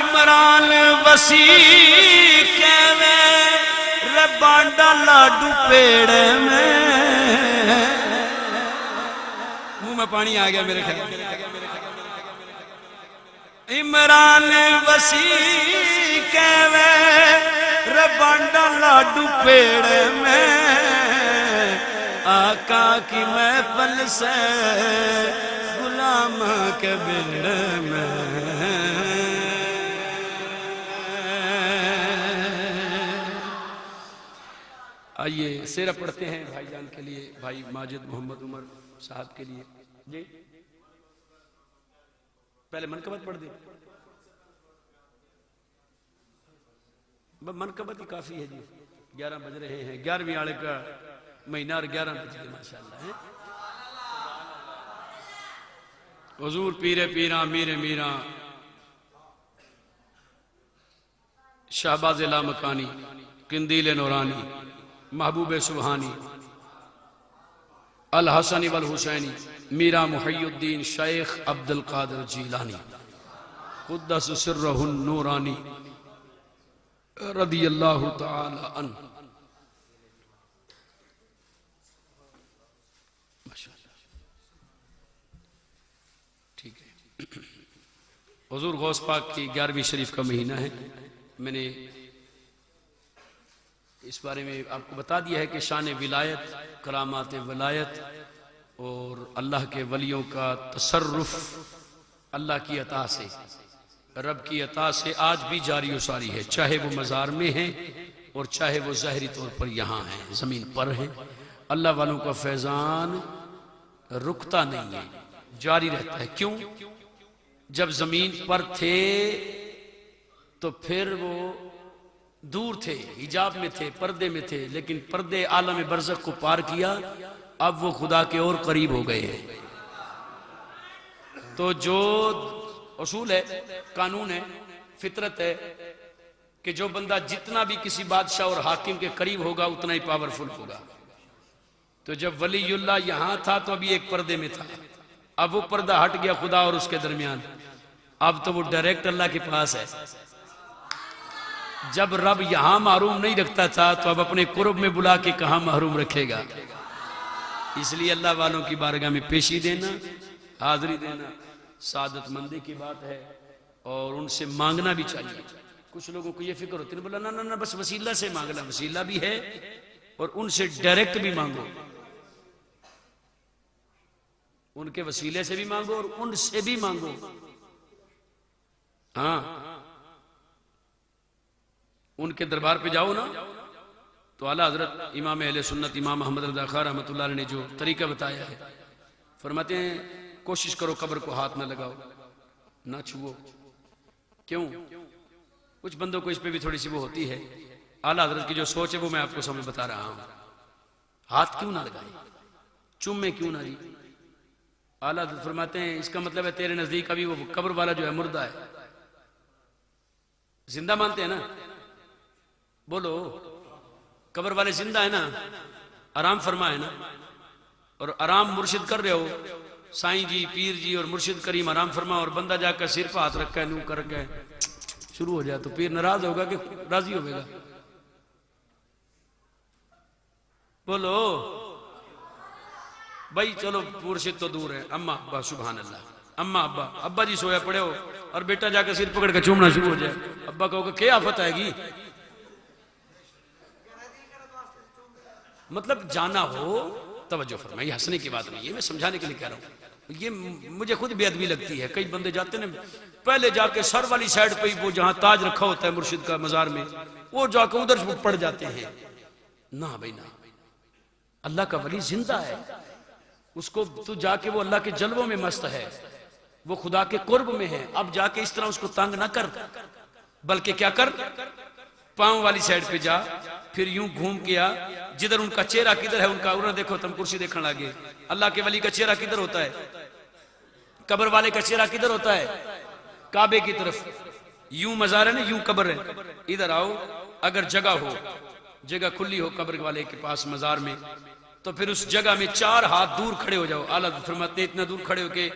عمران وسیع کہوے ربانڈا لاڈو پیڑ میں، منہ میں پانی آ گیا میرے خیال، عمران وسیع کہوے ربانڈا لاڈو پیڑ میں، آقا کی محفل سے غلام کے بیڑ میں، آئیے سیرہ پڑھتے ہیں بھائی جان کے لیے، بھائی ماجد محمد عمر صاحب کے لیے جی، پہلے منقبت پڑھ دیں، منقبت ہی کافی ہے جی، 11 بج رہے ہیں، 11ویں آڑے کا مہینہ اور 11 بج گئے ماشاءاللہ ہے، حضور پیر پیراں میر میراں شہباز لامکانی قندیل نورانی محبوب سبحانی الحسنی والحسینی میرا محی الدین شیخ عبد القادر جیلانی قدس سرہ النورانی رضی اللہ تعالی عنہ، ٹھیک ہے۔ حضور غوث پاک کی 11ویں شریف کا مہینہ ہے، میں نے اس بارے میں آپ کو بتا دیا ہے کہ شان ولایت، کرامات ولایت اور اللہ کے ولیوں کا تصرف اللہ کی عطا سے، رب کی عطا سے آج بھی جاری و ساری ہے، چاہے وہ مزار میں ہیں اور چاہے وہ ظاہری طور پر یہاں ہیں، زمین پر ہیں، اللہ والوں کا فیضان رکتا نہیں ہے، جاری رہتا ہے۔ کیوں؟ جب زمین پر تھے تو پھر وہ دور تھے، حجاب میں تھے، پردے میں تھے، لیکن پردے عالم برزخ کو پار کیا، اب وہ خدا کے اور قریب ہو گئے ہیں۔ تو جو اصول ہے، قانون ہے، فطرت ہے کہ جو بندہ جتنا بھی کسی بادشاہ اور حاکم کے قریب ہوگا اتنا ہی پاورفل ہوگا۔ تو جب ولی اللہ یہاں تھا تو ابھی ایک پردے میں تھا، اب وہ پردہ ہٹ گیا خدا اور اس کے درمیان، اب تو وہ ڈائریکٹ اللہ کے پاس ہے. جب رب یہاں محروم نہیں رکھتا تھا تو اب اپنے قرب میں بلا کے کہاں محروم رکھے گا. اس لیے اللہ والوں کی بارگاہ میں پیشی دینا، حاضری دینا سعادت مندی کی بات ہے، اور ان سے مانگنا بھی چاہیے. کچھ لوگوں کو یہ فکر ہوتی ہے، بولا نہ بس وسیلہ سے مانگنا. وسیلہ بھی ہے اور ان سے ڈائریکٹ بھی مانگو، ان کے وسیلے سے بھی مانگو اور ان سے بھی مانگو. ہاں ان کے دربار پہ جاؤ نا تو اعلیٰ حضرت امام اہل سنت امام محمد رضا خان رحمۃ اللہ علیہ نے جو طریقہ بتایا ہے، فرماتے ہیں کوشش کرو قبر کو ہاتھ نہ لگاؤ، نہ چھوؤ. کیوں؟ کچھ بندوں کو اس پہ بھی تھوڑی سی وہ ہوتی ہے. اعلیٰ حضرت کی جو سوچ ہے وہ میں آپ کو سمجھ بتا رہا ہوں. ہاتھ کیوں نہ لگائیں، چومے کیوں نہ جی. اعلیٰ حضرت فرماتے ہیں اس کا مطلب ہے تیرے نزدیک ابھی وہ قبر والا جو ہے مردہ ہے. زندہ مانتے ہیں نا؟ بولو قبر والے زندہ ہے نا، آرام فرما ہے نا، اور آرام مرشد کر رہے ہو، سائیں جی پیر جی اور مرشد کریم آرام فرما، اور بندہ جا کر سر پہ ہاتھ رکھا ہے، نو کر کے شروع ہو جائے تو پیر ناراض ہوگا کہ راضی ہوگا؟ بولو بھائی چلو مرشد تو دور ہے، اما ابا سبحان اللہ، اما ابا جی سویا پڑے ہو اور بیٹا جا کے سر پکڑ کے چومنا شروع ہو جائے، ابا کہو کہ کیا آفت آئے گی؟ مطلب جانا ہو توجہ فرمائیں، یہ ہنسنے کی بات نہیں ہے، میں سمجھانے کے لیے کہہ رہا ہوں. یہ مجھے خود بے ادبی لگتی ہے. کئی بندے جاتے ہیں پہلے جا کے سر والی سائڈ پہ وہ جہاں تاج رکھا ہوتا ہے مرشد کا مزار میں، وہ جا کے ادھر پڑ جاتے ہیں. نہ بھائی نہ، اللہ کا ولی زندہ ہے، اس کو تو جا کے وہ اللہ کے جلووں میں مست ہے، وہ خدا کے قرب میں ہے. اب جا کے اس طرح اس کو تنگ نہ کر، بلکہ کیا کر، پاؤں والی سائڈ پہ جا، پھر یوں گھوم کے آ، جدھر ان کا چہرہ کدھر ہے ان کا انہوں دیکھو، تم کرسی دیکھنے لگے. اللہ کے ولی کا چہرہ کدھر ہوتا ہے؟ قبر والے کا چہرہ کدھر ہوتا ہے؟ کعبے کی طرف. یوں مزار ہے نا، یوں قبر ہے، ادھر آؤ. اگر جگہ ہو، جگہ کھلی ہو قبر والے کے پاس مزار میں، تو پھر اس جگہ میں 4 ہاتھ دور کھڑے ہو جاؤ. اعلیٰ فرماتے ہیں اتنا دور کھڑے ہو کہ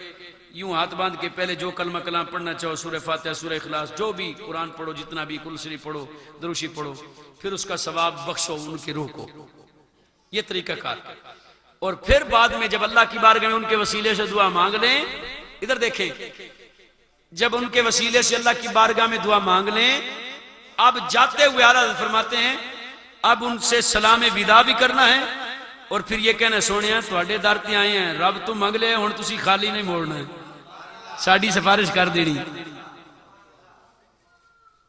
یوں ہاتھ باندھ کے پہلے جو کلمہ کلام پڑھنا چاہو، سورہ فاتحہ، سورہ اخلاص، جو بھی قرآن پڑھو، جتنا بھی کل شریف پڑھو، دروشی پڑھو، پھر اس کا ثواب بخشو ان کی روح کو. یہ طریقہ کار. اور پھر بعد میں جب اللہ کی بارگاہ میں ان کے وسیلے سے دعا مانگ لیں، ادھر دیکھیں، جب ان کے وسیلے سے اللہ کی بارگاہ میں دعا مانگ لیں، اب جاتے ہوئے اعلیٰ فرماتے ہیں اب ان سے سلام ودا بھی کرنا ہے، اور پھر یہ کہنا سونے ہیں تواڈے در تے آئے ہیں، رب تو منگ لے، ہن تسی خالی نہیں موڑنا ہے، ساڈی سفارش کر دینی.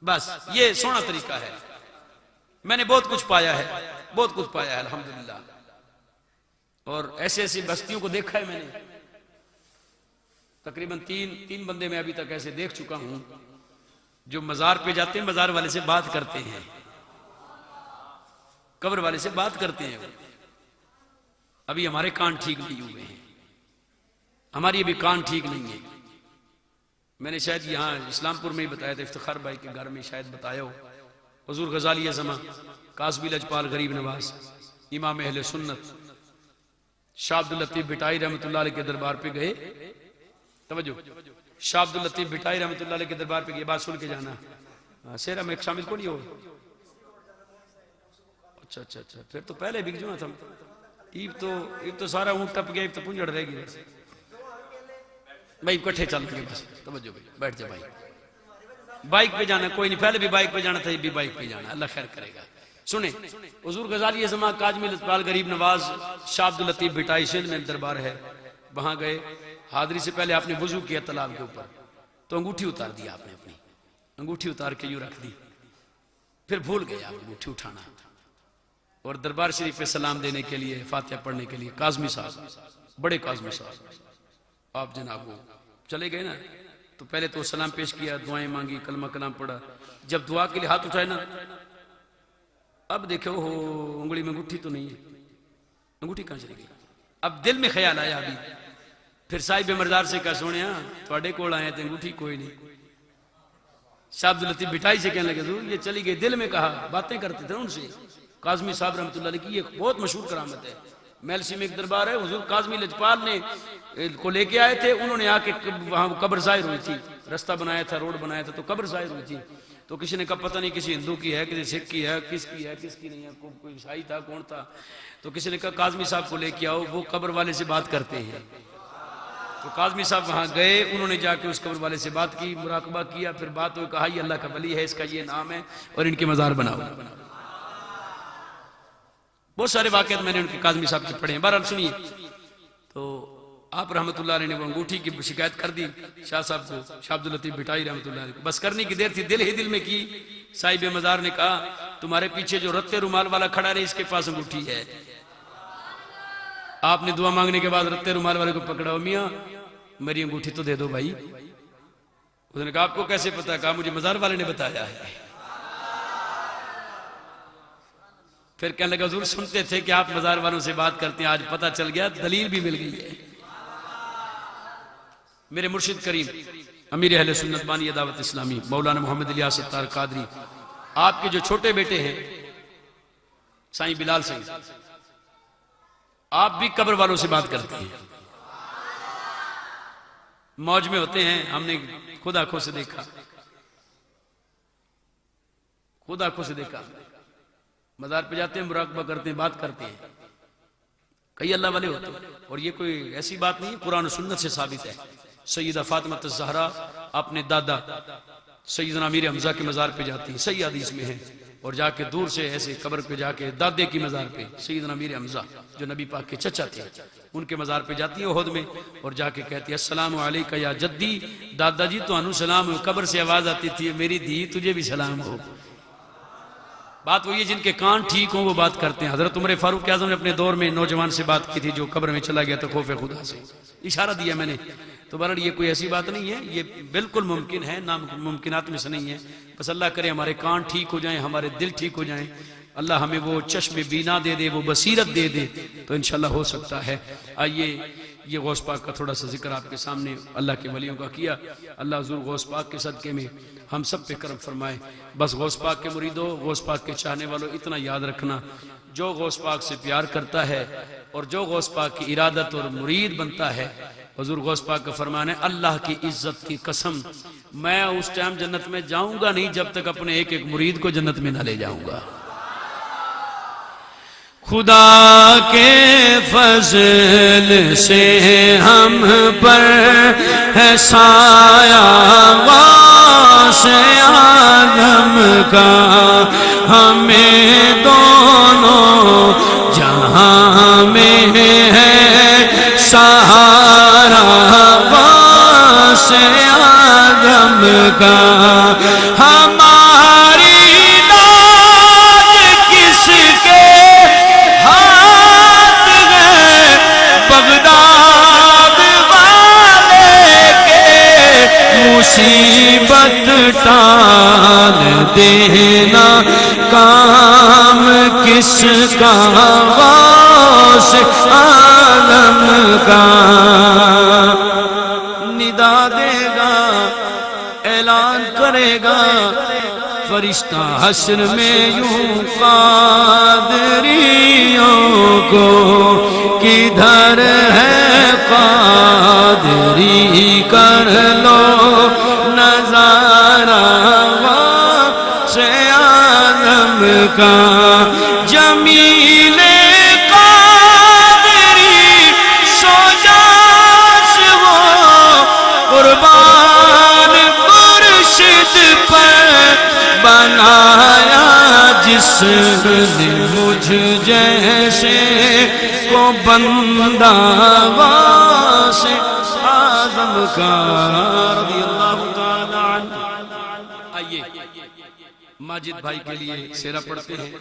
بس یہ سونا طریقہ ہے. میں نے بہت کچھ پایا ہے، بہت کچھ پایا ہے الحمدللہ، اور ایسے ایسی بستیوں کو دیکھا ہے میں نے. تقریباً تین بندے میں ابھی تک ایسے دیکھ چکا ہوں جو مزار پہ جاتے ہیں، مزار والے سے بات کرتے ہیں، قبر والے سے بات کرتے ہیں. ابھی ہمارے کان ٹھیک نہیں ہوئے ہیں، ہماری ابھی کان ٹھیک نہیں ہے. میں نے شاید یہاں اسلام پور میں ہی بتایا تھا، افتخار بھائی کے گھر میں شاید بتایا ہو. حضور غزالی زماں قاسمی لجپال غریب نواز امام اہل سنت شاہ عبد اللطیف بھٹائی رحمۃ اللہ علیہ کے دربار پہ گئے. توجہ، شاہ عبد اللطیف بھٹائی رحمۃ اللہ علیہ کے دربار پہ گئے. بات سن کے جانا، سیرا میں شامل کو نہیں ہو. اچھا پھر تو پہلے بک جو نا تھا. ایب تو سارا اونٹ ٹپ گیا، ایب تو پنجڑ رہ گئی. بھائی کٹھے چل گئے بس. توجہ بھائی، بیٹھ جا بھائی. بائک پہ جانا کوئی نہیں، پہلے بھی بائک پہ جانا تھا، یہ بھی بائک پہ جانا، اللہ خیر کرے گا. سنیں، حضور غزالی زماں کاظمی لجپال غریب نواز شاہ عبد اللطیف بھٹائی سندھ میں دربار ہے، وہاں گئے. حاضری سے پہلے آپ نے وضو کیا تالاب کے اوپر، تو انگوٹھی اتار دیا آپ نے، اپنی انگوٹھی اتار کے یوں رکھ دی. پھر بھول گئے آپ انگوٹھی اٹھانا، اور دربار شریف پہ سلام دینے کے لیے، فاتحہ پڑھنے کے لیے کاظمی صاحب، بڑے کاظمی صاحب آپ جناب وہ چلے گئے نا، تو پہلے تو سلام پیش کیا، دعائیں مانگی، کلمہ کلام پڑھا. جب دعا کے لیے ہاتھ اٹھائے نا، اب دیکھو ہو انگلی میں انگوٹھی تو نہیں ہے، انگوٹھی کہاں چلی گئی؟ اب دل میں خیال آیا ابھی. پھر صاحب مردار سے کہا سونے تھوڑے کول آئے تھے، انگوٹھی کوئی نہیں. شاہ عبد اللطیف بھٹائی سے کہنے لگے حضور یہ چلی گئی. دل میں کہا، باتیں کرتے تھے ان سے. کاظمی صاحب رحمۃ اللہ علیہ کی یہ بہت مشہور کرامت ہے. میلسی میں ایک دربار ہے، حضور کاظمی لجپال نے کو لے کے آئے تھے، انہوں نے آ کے وہاں قبر ظاہر ہوئی تھی، رستہ بنایا تھا، روڈ بنایا تھا، تو قبر ظاہر ہوئی تھی. تو کسی نے کہا پتہ نہیں کسی ہندو کی ہے، کسی سکھ کی ہے، کس کی نہیں ہے، کوئی عیسائی تھا، کون تھا. تو کسی نے کہا کاظمی صاحب کو لے کے آؤ، وہ قبر والے سے بات کرتے ہیں. تو کاظمی صاحب وہاں گئے، انہوں نے جا کے اس قبر والے سے بات کی، مراقبہ کیا، پھر بات ہوئی، کہا یہ اللہ کا ولی ہے، اس کا یہ نام ہے اور ان کے مزار بناؤ. بہت سارے واقعات میں نے ان کے کاظمی صاحب کے پڑھے ہیں. بہرحال سنیے، تو آپ رحمت اللہ علیہ نے وہ انگوٹھی کی شکایت کر دی شاہ صاحب کو، شاہ عبداللطیف بھٹائی رحمت اللہ علیہ کو. بس کرنے کی دیر تھی، دل ہی دل میں کی. صاحب مزار نے کہا تمہارے پیچھے جو رتے رومال والا کھڑا رہے، اس کے پاس انگوٹھی ہے. آپ نے دعا مانگنے کے بعد رتے رومال والے کو پکڑا، میاں میری انگوٹھی تو دے دو بھائی. اس نے کہا آپ کو کیسے پتا؟ کہا مجھے مزار والے نے بتایا ہے. پھر کہنے لگا حضور سنتے تھے کہ آپ مزار والوں سے بات کرتے ہیں، آج پتہ چل گیا، دلیل بھی مل گئی ہے. میرے مرشد کریم امیر اہل سنت بانی دعوت اسلامی مولانا محمد الیاس ستار قادری، آپ کے جو چھوٹے بیٹے ہیں سائیں بلال سنگھ، آپ بھی قبر والوں سے بات کرتے ہیں. موج میں ہوتے ہیں، ہم نے خود آنکھوں سے دیکھا، خود آنکھوں سے دیکھا. مزار پہ جاتے ہیں، مراقبہ کرتے ہیں، بات کرتے ہیں. کئی اللہ والے ہوتے ہیں، اور یہ کوئی ایسی بات نہیں ہے، قرآن و سنت سے ثابت ہے. سیدہ فاطمہ الزہرا اپنے دادا سیدنا امیر حمزہ کے مزار پہ جاتی ہیں، صحیح حدیث میں ہے. اور جا کے دور سے ایسے قبر پہ جا کے دادے کی مزار پہ، سیدنا امیر حمزہ جو نبی پاک کے چچا تھے، ان کے مزار پہ جاتی ہیں احد میں، اور جا کے کہتی ہے السلام علیکہ یا جدی، دادا جی تو انو سلام ہو. قبر سے آواز آتی تھی میری دھی تجھے بھی سلام ہو. بات وہی ہے جن کے کان ٹھیک ہوں وہ بات کرتے ہیں. حضرت عمر فاروق اعظم نے اپنے دور میں نوجوان سے بات کی تھی جو قبر میں چلا گیا تھا خوف خدا سے، اشارہ دیا میں نے. تو بہرحال یہ کوئی ایسی بات نہیں ہے، یہ بالکل ممکن ہے، ناممکنات میں سے نہیں ہے. بس اللہ کرے ہمارے کان ٹھیک ہو جائیں، ہمارے دل ٹھیک ہو جائیں، اللہ ہمیں وہ چشم بینا دے دے، وہ بصیرت دے دے، تو انشاءاللہ ہو سکتا ہے. آئیے یہ غوث پاک کا تھوڑا سا ذکر آپ کے سامنے اللہ کے ولیوں کا کیا. اللہ حضور غوث پاک کے صدقے میں ہم سب پہ کرم فرمائے. بس غوث پاک کے مریدوں، غوث پاک کے چاہنے والوں، اتنا یاد رکھنا، جو غوث پاک سے پیار کرتا ہے اور جو غوث پاک کی ارادت اور مرید بنتا ہے، حضور غوث پاک کا فرمان ہے اللہ کی عزت کی قسم میں اس ٹائم جنت میں جاؤں گا نہیں جب تک اپنے ایک ایک مرید کو جنت میں نہ لے جاؤں گا. خدا کے فضل سے ہم پر ہے سایہ غوث اعظم کا، ہمیں دونوں جہاں میں ہے سہارا غوث اعظم کا. ہماری داد کس کے ہاتھ ہے، بغداد والے کے مصیبت ٹال دینا کام کس کا غوث عالم کا. ندا دے گا، اعلان کرے گا فرشتہ حشر میں یوں قادریوں کو، کدھر ہے قادری کر لو نظارہ غوث عالم کا. جمیل قادری سو جاش وہ قربان مرشد پر بنایا جس نے مجھ جیسے کو بندہ غوث اعظم کا رضی اللہ تعالی عنہ. آئیے ماجد بھائی کے لیے سیرہ پڑھتے ہیں.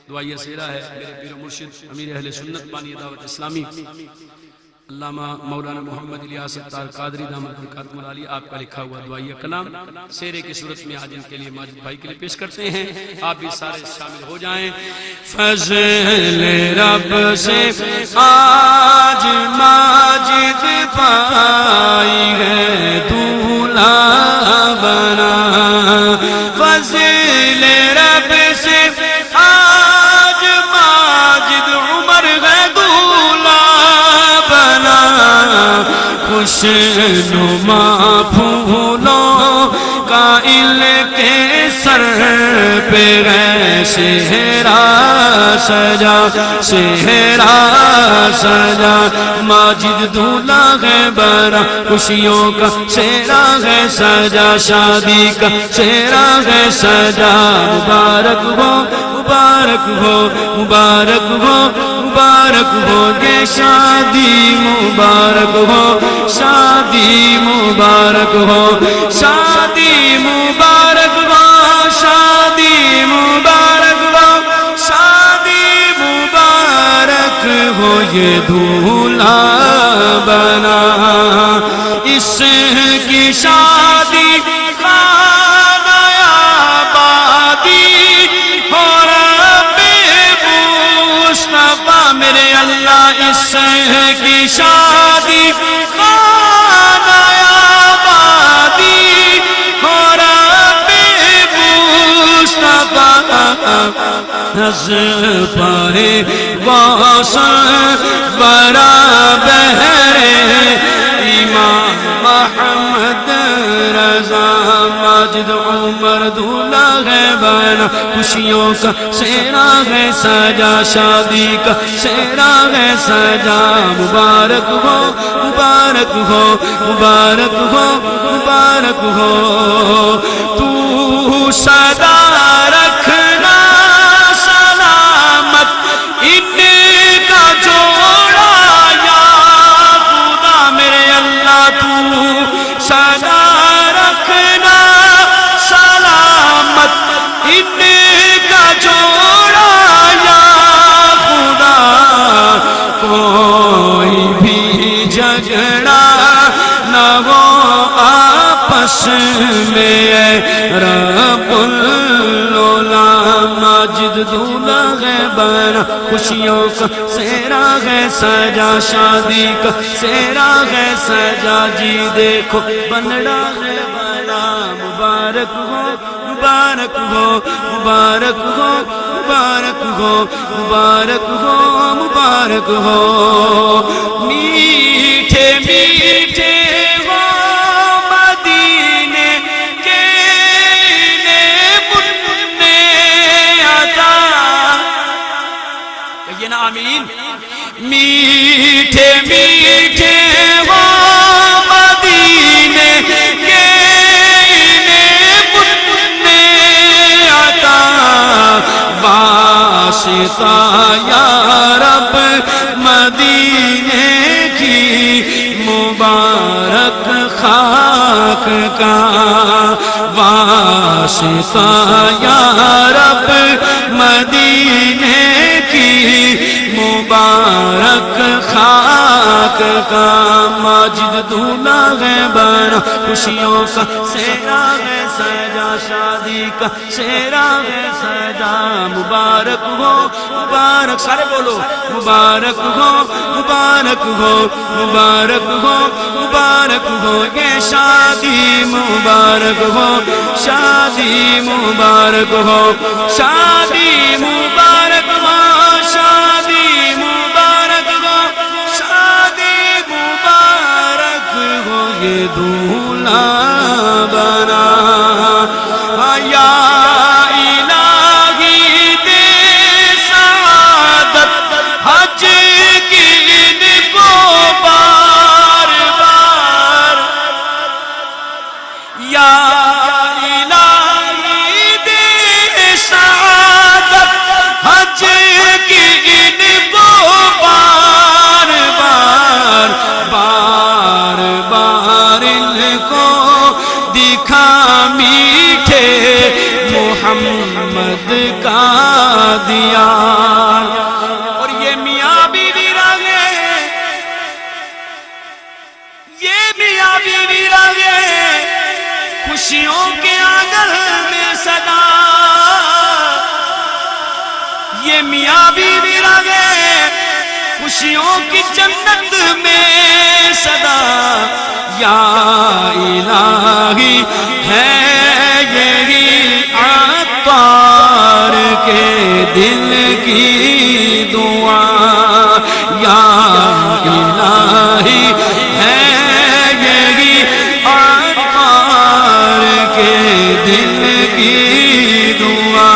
دعائیہ سیرہ ہے میرے پیر و مرشد امیر اہل سنت بانی دعوت اسلامی علامہ مولانا محمد الیاس ستار قادری دامت برکاتہم العالیہ، آپ کا لکھا ہوا دعائیہ کلام سیرے کی صورت میں آج ان کے لیے ماجد بھائی کے لیے پیش کرتے ہیں. آپ بھی سارے شامل ہو جائیں. فضل رب سے آج ماجد پائی ہے دولہا بنا، فضل رب سے آج ماجد عمر ہے دولہا بنا، خوش نما پھولوں ہے صحرا سجا صحرا سجا ماجد دولہا ہے برا خوشیوں کا صحرا ہے سجا شادی کا صحرا ہے سجا مبارک ہو مبارک ہو مبارک ہو مبارک ہو یہ شادی مبارک ہو شادی مبارک ہو شادی مبارک ہو شادی مبارک ہو شادی مبارک ہو یہ دولہا بنا اس کی شادی خانہ آبادی ہو رب مصطفیٰ میرے اللہ اس کی شادی خانہ آبادی ہو رب مصطفیٰ نظ پائے واصل برا بہرے امام محمد رضا ماجد عمر دولہا ہے بنا خوشیوں کا صحرا ہے سجا شادی کا صحرا ہے سجا مبارک ہو مبارک ہو مبارک ہو مبارک ہو تو صدا رکھنا سلامت ان کا جوڑا یا خدا میرے اللہ تو صدا رکھنا سلامت ان کا جوڑا یا خدا کوئی بھی جھگڑا نہ ہو آپس میں اے رب العلا ماجد دولہا ہے بنا خوشیوں کا صحرا ہے سجا شادی کا صحرا ہے سجا جی دیکھو بنڑا ہے بنا مبارک ہو مبارک ہو مبارک ہو مبارک ہو مبارک ہو مبارک ہو میٹھے میٹھے ہو مدینے کے بننے عطا کہیے نا آمین میٹھے میٹھے ہو مدینے کے بننے عطا واسطہ یا رب مدینے کی مبارک خاک کا واسطہ یا رب مدینے کی مبارک خاک کا ماجد دولہا ہے بنا خوشیوں کا صحرا ہے سجا شادی کا صحرا ہے سجا مبارک ہو مبارک سارے بولو مبارک ہو مبارک ہو مبارک ہو مبارک ہو یہ شادی مبارک ہو شادی مبارک ہو شادی مبارک ہو شادی مبارک ہو شادی مبارک ہو یہ دولہا بنا یا الہی دے سعادت حج کی ان کو بار بار یا الہی دے سعادت حج کی ان کو بار بار بار بار ان کو دکھا میٹھے محمد کا دیا اور یہ میاں بیوی راگے یہ میاں بیوی راگے خوشیوں کے آنگن میں صدا یہ میاں بیوی راگے خوشیوں کی جنت میں صدا یا الہی ہے یہی عطار کے دل کی دعا یا الہی ہے یہی عطار کے دل کی دعا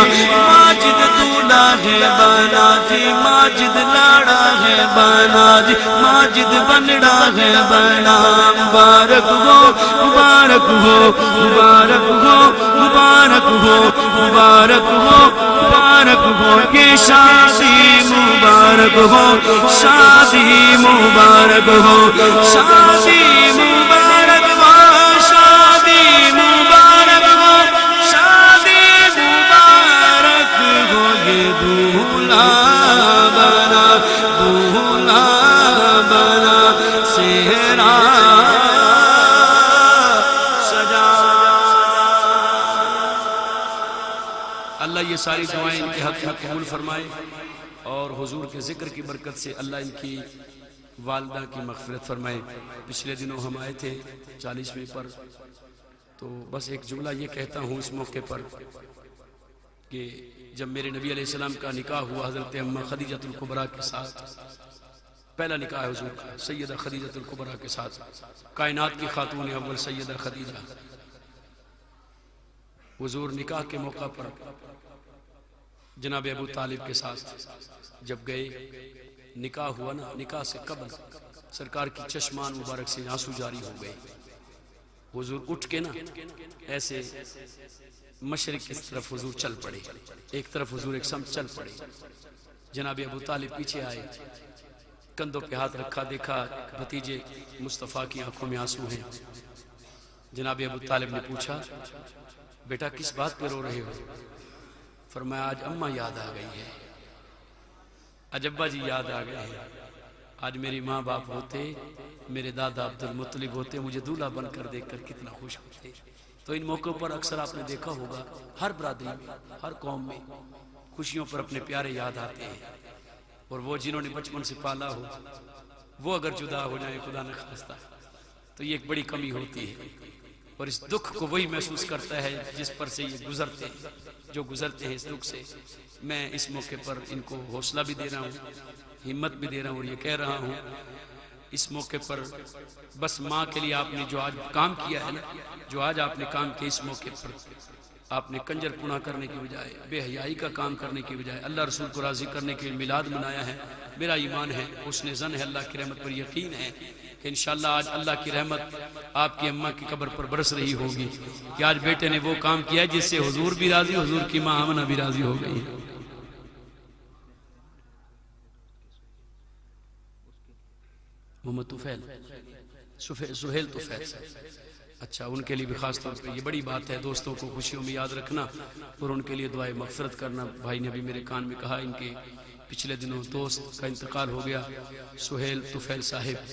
بنڑا ہے بڑا مبارک ہو مبارک ہو مبارک ہو مبارک ہو مبارک ہو مبارک ہو یہ شادی مبارک ہو شادی مبارک ہو شادی مبارک ہو شادی مبارک ہو شادی مبارک ہو یہ دولہا بنا دولہا بنا سہرا سجا اللہ یہ ساری دعائیں ان کے حق میں قبول فرمائے اور حضور کے ذکر کی برکت سے اللہ ان کی والدہ کی مغفرت فرمائے۔ پچھلے دنوں ہم آئے تھے 40ویں پر، تو بس ایک جملہ یہ کہتا ہوں اس موقع پر کہ جب میرے نبی علیہ السلام کا نکاح ہوا حضرت اماں خدیجۃ الکبریٰ کے ساتھ، پہلا نکاح ہے حضور کا سیدہ خدیجۃ الکبریٰ کے ساتھ، کائنات کی خاتون اول سیدہ خدیجہ۔ حضور نکاح کے موقع پر جناب ابو طالب کے ساتھ جب گئے، نکاح ہوا نا، نکاح سے قبل سرکار کی چشمان مبارک سے آنسو جاری ہو گئے۔ حضور اٹھ کے نا ایسے مشرق کی طرف حضور چل پڑے، ایک طرف حضور ایک سمت چل پڑے۔ جناب ابو طالب پیچھے آئے، کندھوں پہ ہاتھ رکھا، دیکھا بھتیجے مصطفیٰ کی آنکھوں میں آنسو ہیں۔ جناب ابو طالب نے پوچھا بیٹا کس بات پہ رو رہے ہو؟ فرمایا آج اماں یاد آ گئی ہے، آج ابا جی یاد آ گئے ہیں، آج میری ماں باپ ہوتے، میرے دادا عبد المطلب ہوتے، مجھے دولہا بن کر دیکھ کر کتنا خوش ہوتے۔ تو ان موقعوں پر اکثر آپ نے دیکھا ہوگا ہر برادری میں، ہر قوم میں خوشیوں پر اپنے پیارے یاد آتے ہیں، اور وہ جنہوں نے بچپن سے پالا ہو وہ اگر جدا ہو جائیں خدا نہ خواستہ تو یہ ایک بڑی کمی ہوتی ہے، اور اس دکھ کو وہی محسوس کرتا ہے جس پر سے یہ گزرتے ہیں، جو گزرتے ہیں اس دکھ سے۔ میں اس موقع پر ان کو حوصلہ بھی دے رہا ہوں، ہمت بھی دے رہا ہوں، اور یہ کہہ رہا ہوں اس موقع پر بس ماں کے لیے آپ نے جو آج کام کیا ہے نا، جو آج آپ نے کام کیا اس موقع پر آپ نے کنجر پنا کرنے کی بجائے، بے حیائی کا کام کرنے کی بجائے اللہ رسول کو راضی کرنے کے لیے میلاد منایا ہے۔ میرا ایمان ہے، حسن ظن ہے، اللہ کی رحمت پر یقین ہے کہ انشاءاللہ آج اللہ کی رحمت آپ کی اماں کی قبر پر برس رہی ہوگی کہ آج بیٹے نے وہ کام کیا جس سے حضور بھی راضی، حضور کی ماں آمنہ بھی راضی ہو گئی۔ محمد طفیل سہیل طفیل، اچھا ان کے لیے بھی خاص طور پہ یہ بڑی بات ہے، دوستوں کو خوشیوں میں یاد رکھنا اور ان کے لیے دعائے مغفرت کرنا۔ بھائی نے ابھی میرے کان میں کہا ان کے پچھلے دنوں دوست کا انتقال ہو گیا، سہیل طفیل صاحب۔